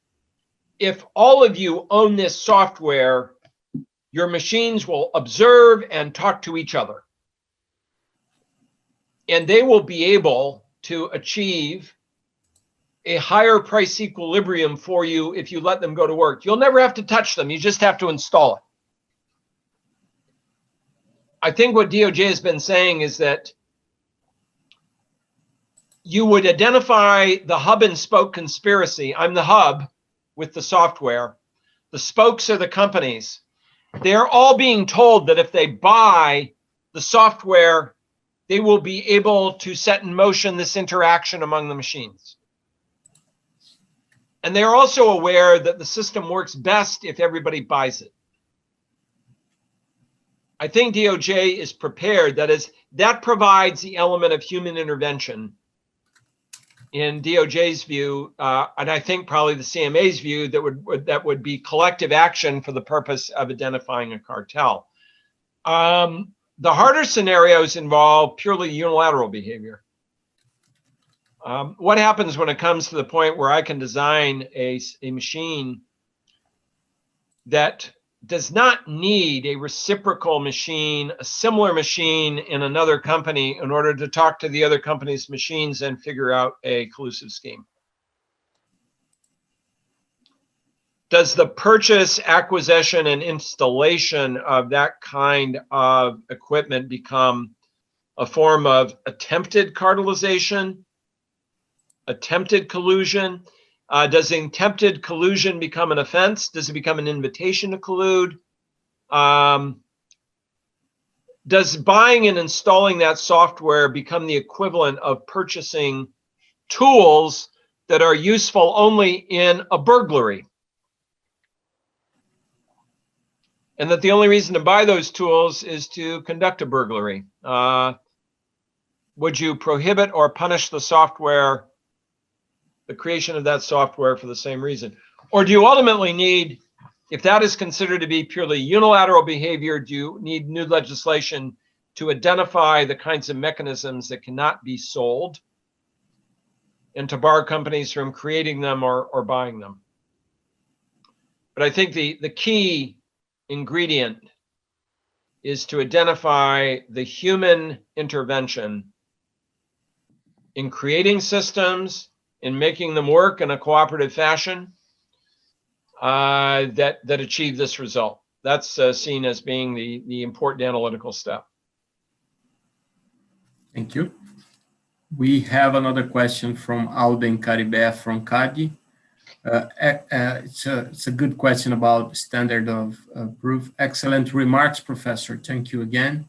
if all of you own this software, your machines will observe and talk to each other. And they will be able to achieve a higher price equilibrium for you if you let them go to work. You'll never have to touch them. You just have to install it. I think what DOJ has been saying is that you would identify the hub and spoke conspiracy. I'm the hub with the software. The spokes are the companies. They're all being told that if they buy the software, they will be able to set in motion this interaction among the machines. And they're also aware that the system works best if everybody buys it. I think DOJ is prepared. That is, that provides the element of human intervention in DOJ's view, and I think probably the CMA's view, that would be collective action for the purpose of identifying a cartel. The harder scenarios involve purely unilateral behavior. What happens when it comes to the point where I can design a machine that does not need a reciprocal machine, a similar machine in another company in order to talk to the other company's machines and figure out a collusive scheme? Does the purchase, acquisition, and installation of that kind of equipment become a form of attempted cartelization, attempted collusion? Does attempted collusion become an offense? Does it become an invitation to collude? Does buying and installing that software become the equivalent of purchasing tools that are useful only in a burglary? and that the only reason to buy those tools is to conduct a burglary. Would you prohibit or punish the software, the creation of that software for the same reason? Or do you ultimately need, if that is considered to be purely unilateral behavior, do you need new legislation to identify the kinds of mechanisms that cannot be sold and to bar companies from creating them or buying them? But I think the key ingredient is to identify the human intervention in creating systems, in making them work in a cooperative fashion that achieve this result. That's seen as being the important analytical step. Thank you. We have another question from Alden Caribé from CADI. It's a good question about standard of proof. Excellent remarks, Professor. Thank you again.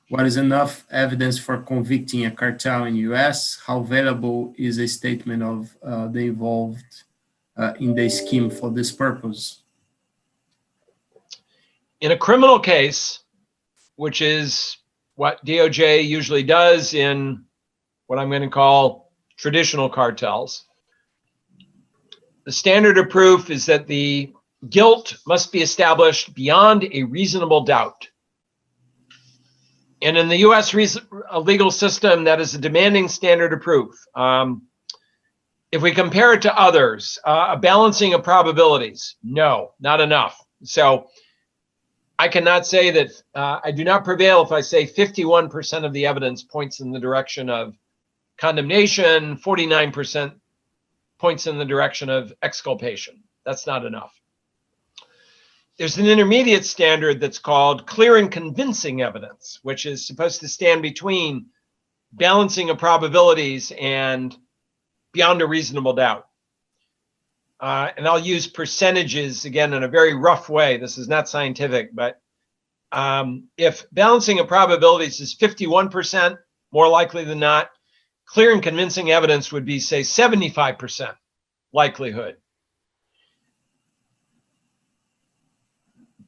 What is enough evidence for convicting a cartel in the US? How valuable is a statement of the involved in the scheme for this purpose? In a criminal case, which is what DOJ usually does in what I'm going to call traditional cartels, the standard of proof is that the guilt must be established beyond a reasonable doubt. And in the US legal system, that is a demanding standard of proof. If we compare it to others, a balancing of probabilities, no, not enough. So I cannot say that I do not prevail if I say 51% of the evidence points in the direction of condemnation, 49% points in the direction of exculpation. That's not enough. There's an intermediate standard that's called clear and convincing evidence, which is supposed to stand between balancing of probabilities and beyond a reasonable doubt. And I'll use percentages again in a very rough way. This is not scientific, but if balancing of probabilities is 51%, more likely than not, clear and convincing evidence would be, say, 75% likelihood.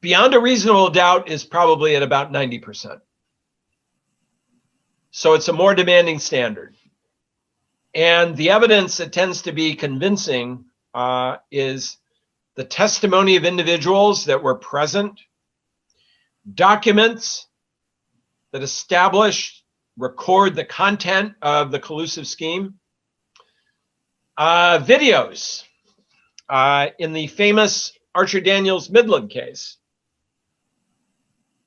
Beyond a reasonable doubt is probably at about 90%. So it's a more demanding standard. And the evidence that tends to be convincing is the testimony of individuals that were present, documents that establish, record the content of the collusive scheme, videos. In the famous Archer Daniels Midland case,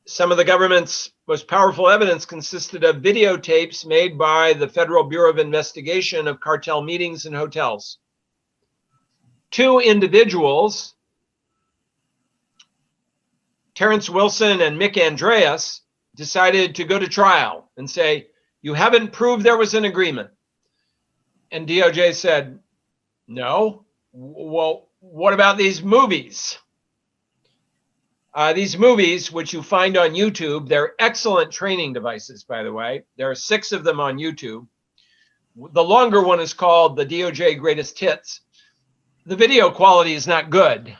some of the government's most powerful evidence consisted of videotapes made by the Federal Bureau of Investigation of cartel meetings in hotels. Two individuals, Terrence Wilson and Mick Andreas, decided to go to trial and say, you haven't proved there was an agreement. And DOJ said, no. Well, what about these movies? These movies, which you find on YouTube, they're excellent training devices, by the way. There are 6 of them on YouTube. The longer one is called the DOJ Greatest Hits. The video quality is not good.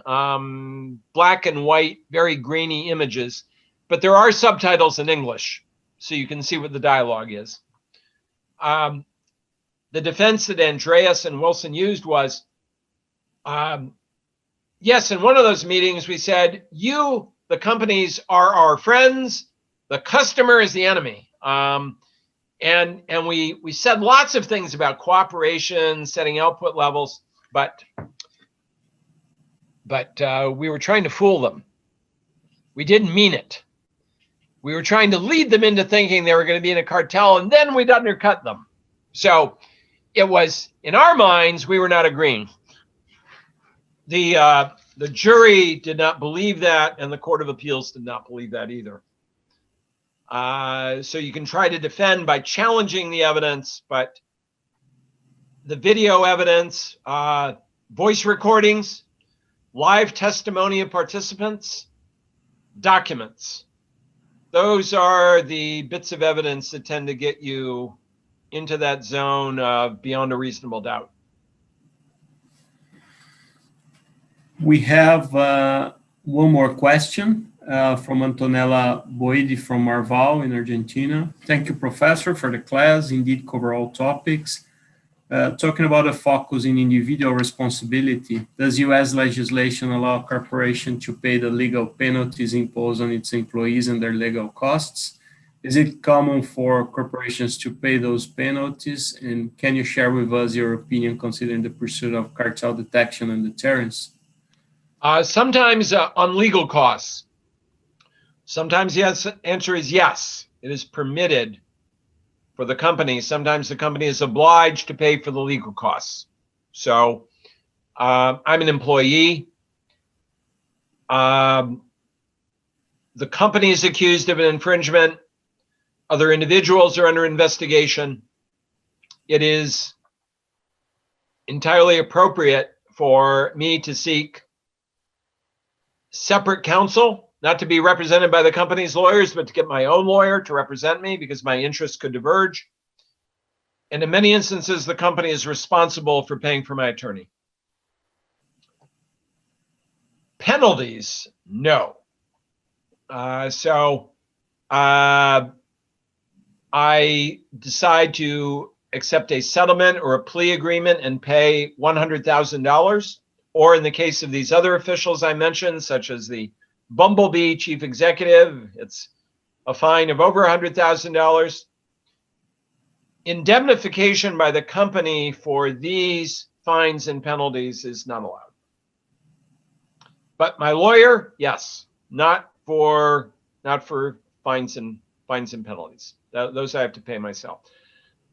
Black and white, very grainy images, but there are subtitles in English, so you can see what the dialogue is. The defense that Andreas and Wilson used was, yes, in one of those meetings, we said, you, the companies, are our friends. The customer is the enemy. And we said lots of things about cooperation, setting output levels, but we were trying to fool them. We didn't mean it. We were trying to lead them into thinking they were going to be in a cartel, and then we'd undercut them. So it was, in our minds, we were not agreeing. The jury did not believe that, and the Court of Appeals did not believe that either. So you can try to defend by challenging the evidence, but the video evidence, voice recordings, live testimony of participants, documents, those are the bits of evidence that tend to get you into that zone of beyond a reasonable doubt. We have one more question from Antonella Boidi from Marval in Argentina. Thank you, Professor, for the class. Indeed, cover all topics. Talking about a focus in individual responsibility, does U.S. legislation allow a corporation to pay the legal penalties imposed on its employees and their legal costs? Is it common for corporations to pay those penalties? And can you share with us your opinion considering the pursuit of cartel detection and deterrence? Sometimes on legal costs. Sometimes the answer is yes. It is permitted for the company. Sometimes the company is obliged to pay for the legal costs. So I'm an employee. The company is accused of an infringement. Other individuals are under investigation. It is entirely appropriate for me to seek separate counsel, not to be represented by the company's lawyers, but to get my own lawyer to represent me because my interests could diverge. And in many instances, the company is responsible for paying for my attorney. Penalties, no. I decide to accept a settlement or a plea agreement and pay $100,000. Or in the case of these other officials I mentioned, such as the Bumblebee chief executive, it's a fine of over $100,000. Indemnification by the company for these fines and penalties is not allowed. But my lawyer, yes, not for fines and penalties. Those I have to pay myself.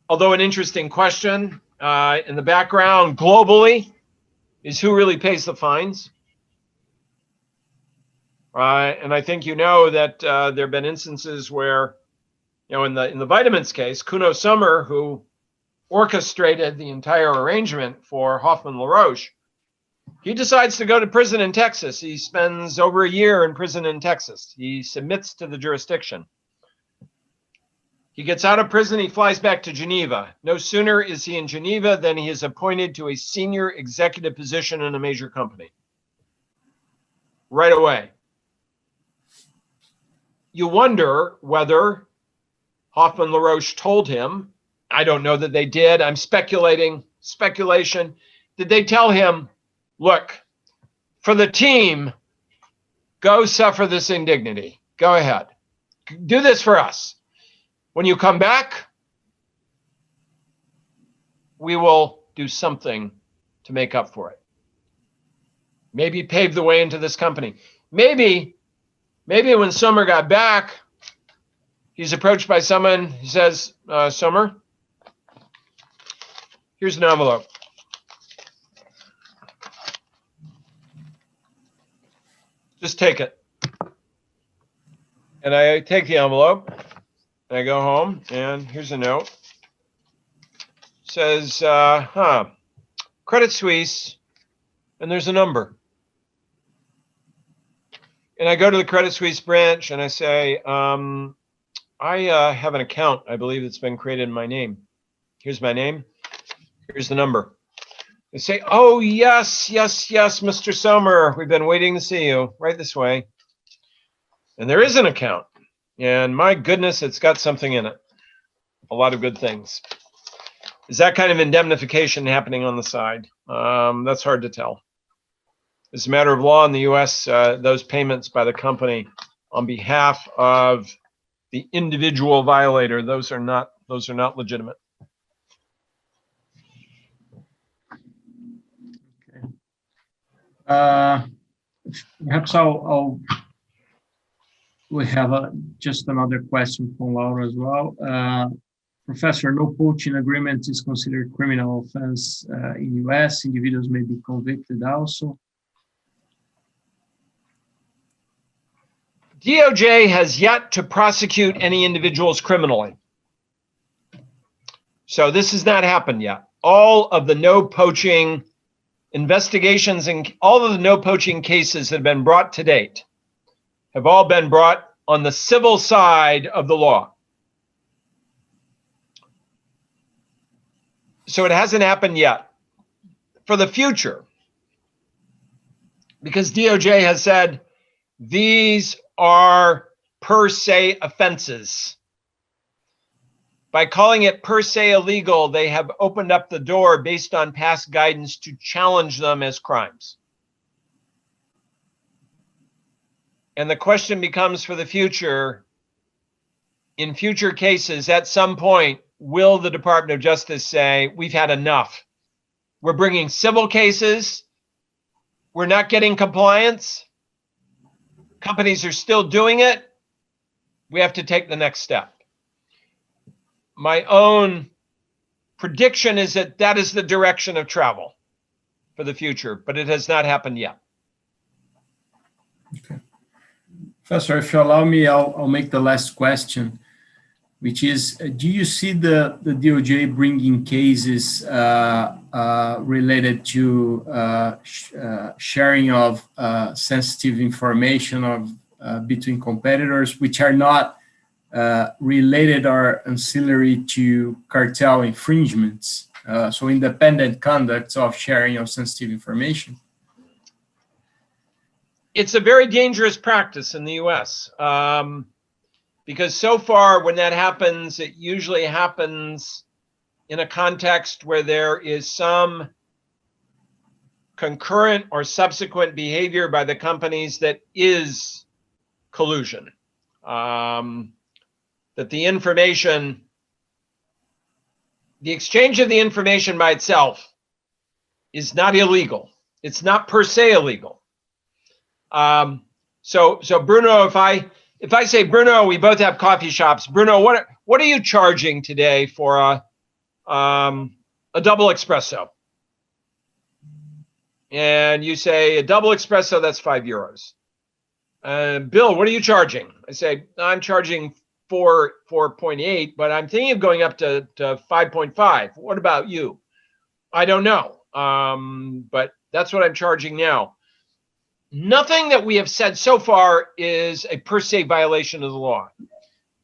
Although an interesting question in the background globally is who really pays the fines? And I think you know that there have been instances where, in the vitamins case, Kuno Sommer, who orchestrated the entire arrangement for Hoffman LaRoche, he decides to go to prison in Texas. He spends over a year in prison in Texas. He submits to the jurisdiction. He gets out of prison, he flies back to Geneva. No sooner is he in Geneva than he is appointed to a senior executive position in a major company. Right away. You wonder whether Hoffman LaRoche told him, I don't know that they did, I'm speculation. Did they tell him, look, for the team, go suffer this indignity. Go ahead. Do this for us. When you come back, we will do something to make up for it. Maybe pave the way into this company. Maybe when Sommer got back, he's approached by someone who says, Sommer, here's an envelope. Just take it. And I take the envelope. I go home, and here's a note. It says, Credit Suisse, and there's a number. And I go to the Credit Suisse branch, and I say, I have an account, I believe, that's been created in my name. Here's my name. Here's the number. They say, oh, yes, Mr. Sommer. We've been waiting to see you. Right this way. And there is an account. And my goodness, it's got something in it. A lot of good things. Is that kind of indemnification happening on the side? That's hard to tell. As a matter of law in the U.S., those payments by the company on behalf of the individual violator, those are not legitimate. Okay. Perhaps we have just another question from Laura as well. Professor, no poaching agreement is considered criminal offense in U.S. Individuals may be convicted also. DOJ has yet to prosecute any individuals criminally. So this has not happened yet. All of the no poaching investigations and all of the no poaching cases that have been brought to date have all been brought on the civil side of the law. So it hasn't happened yet. For the future, because DOJ has said, These are per se offenses. By calling it per se illegal, they have opened up the door based on past guidance to challenge them as crimes. And the question becomes for the future, in future cases, at some point, will the Department of Justice say, we've had enough? We're bringing civil cases. We're not getting compliance. Companies are still doing it. We have to take the next step. My own prediction is that that is the direction of travel for the future, but it has not happened yet. Okay. Professor, if you allow me, I'll make the last question, which is, do you see the DOJ bringing cases related to sharing of sensitive information between competitors, which are not related or ancillary to cartel infringements, so independent conduct of sharing of sensitive information? It's a very dangerous practice in the US, because so far when that happens, it usually happens in a context where there is some concurrent or subsequent behavior by the companies that is collusion. That the information, the exchange of the information by itself is not illegal. It's not per se illegal. So Bruno, if I say, Bruno, we both have coffee shops. Bruno, what are you charging today for a double espresso? And you say a double espresso, that's €5. Bill, what are you charging? I say, I'm charging 4.8, but I'm thinking of going up to 5.5. What about you? I don't know. But that's what I'm charging now. Nothing that we have said so far is a per se violation of the law.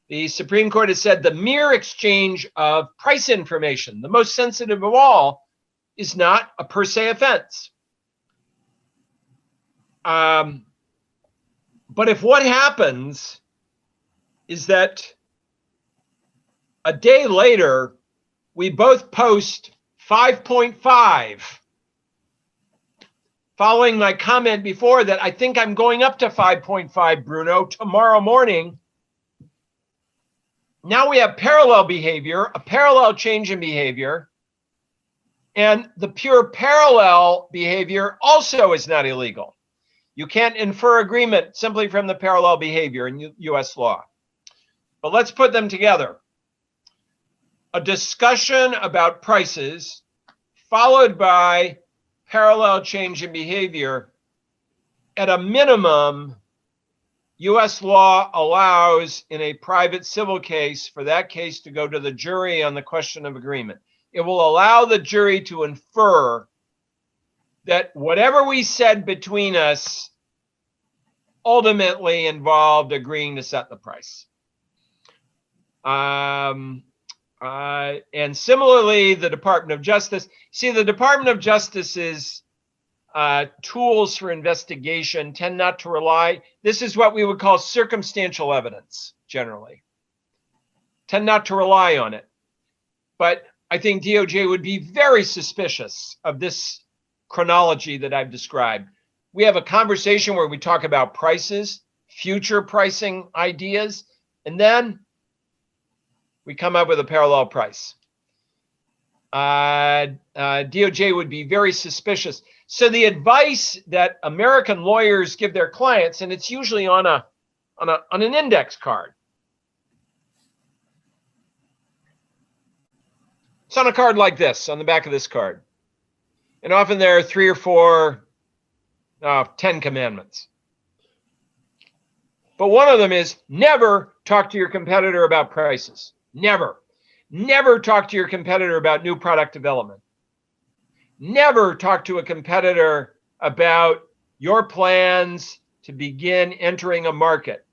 The Supreme Court has said the mere exchange of price information, the most sensitive of all, is not a per se offense. But if what happens is that a day later, we both post 5.5, following my comment before that I think I'm going up to 5.5, Bruno, tomorrow morning. Now we have parallel behavior, a parallel change in behavior, and the pure parallel behavior also is not illegal. You can't infer agreement simply from the parallel behavior in US law. But let's put them together. A discussion about prices followed by parallel change in behavior. At a minimum, US law allows in a private civil case for that case to go to the jury on the question of agreement. It will allow the jury to infer that whatever we said between us ultimately involved agreeing to set the price. And similarly, the Department of Justice. See, the Department of Justice's tools for investigation tend not to rely. This is what we would call circumstantial evidence, generally. Tend not to rely on it. But I think DOJ would be very suspicious of this chronology that I've described. We have a conversation where we talk about prices, future pricing ideas, and then we come up with a parallel price. DOJ would be very suspicious. So the advice that American lawyers give their clients, and it's usually on an index card. It's on a card like this, on the back of this card. And often there are 3 or 4, 10 commandments. But one of them is never talk to your competitor about prices. Never. Never talk to your competitor about new product development. Never talk to a competitor about your plans to begin entering a market.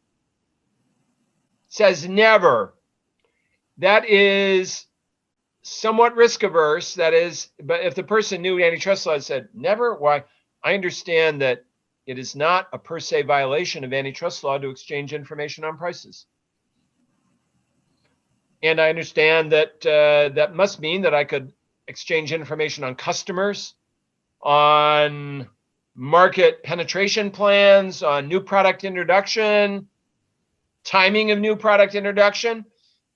It says never. That is somewhat risk averse. That is, but if the person knew antitrust law said never, why? I understand that it is not a per se violation of antitrust law to exchange information on prices. And I understand that that must mean that I could exchange information on customers, on market penetration plans, on new product introduction, timing of new product introduction.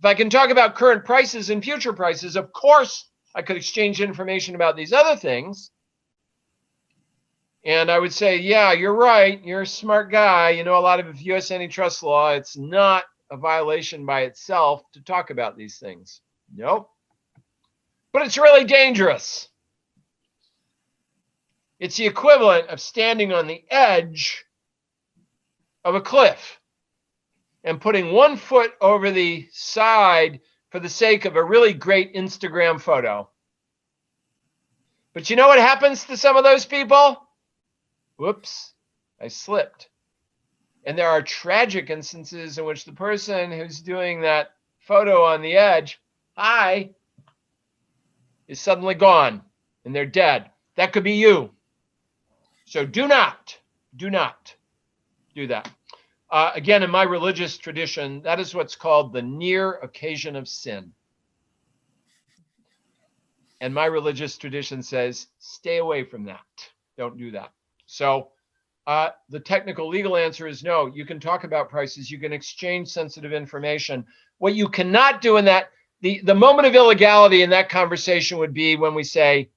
If I can talk about current prices and future prices, of course, I could exchange information about these other things. And I would say, yeah, you're right. You're a smart guy. You know a lot of U.S. antitrust law. It's not a violation by itself to talk about these things. Nope. But it's really dangerous. It's the equivalent of standing on the edge of a cliff and putting one foot over the side for the sake of a really great Instagram photo. But you know what happens to some of those people? Whoops, I slipped. And there are tragic instances in which the person who's doing that photo on the edge, hi, is suddenly gone and they're dead. That could be you. So do not do that. Again, in my religious tradition, that is what's called the near occasion of sin. And my religious tradition says, stay away from that. Don't do that. So the technical legal answer is no. You can talk about prices. You can exchange sensitive information. What you cannot do in that, the moment of illegality in that conversation would be when we say,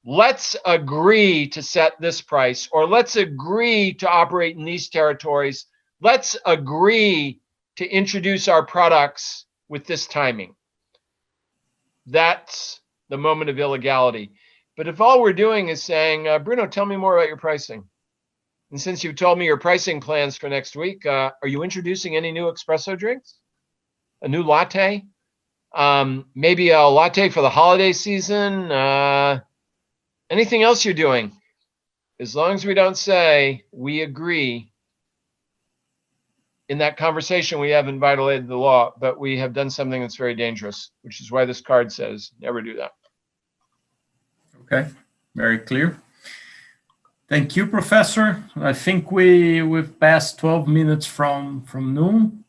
let's agree to set this price, or let's agree to operate in these territories. Let's agree to introduce our products with this timing. That's the moment of illegality. But if all we're doing is saying, Bruno, tell me more about your pricing. And since you've told me your pricing plans for next week, are you introducing any new espresso drinks? A new latte? Maybe a latte for the holiday season? Anything else you're doing? As long as we don't say we agree, in that conversation we haven't violated the law, but we have done something that's very dangerous, which is why this card says never do that. Okay, very clear. Thank you, Professor. I think we've passed 12 minutes from noon.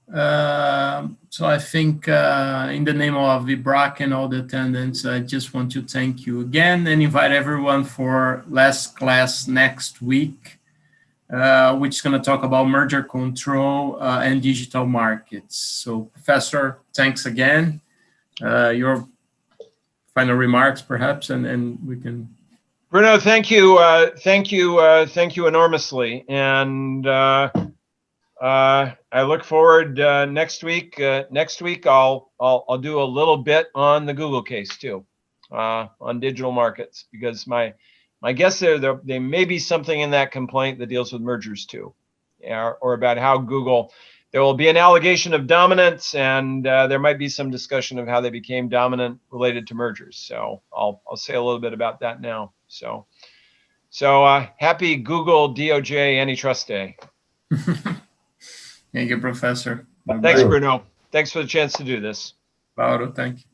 So I think in the name of IBRAC and all the attendants, I just want to thank you again and invite everyone for last class next week, which is going to talk about merger control and digital markets. So Professor, thanks again. Your final remarks, perhaps, and we can. Bruno, thank you enormously, and I look forward next week. Next week, I'll do a little bit on the Google case too, on digital markets, because my guess there may be something in that complaint that deals with mergers too, or about how Google. There will be an allegation of dominance, and there might be some discussion of how they became dominant related to mergers. So I'll say a little bit about that now. So happy Google DOJ Antitrust Day. Thank you, Professor. Thanks, Bruno. Thanks for the chance to do this. Lauro, thank you.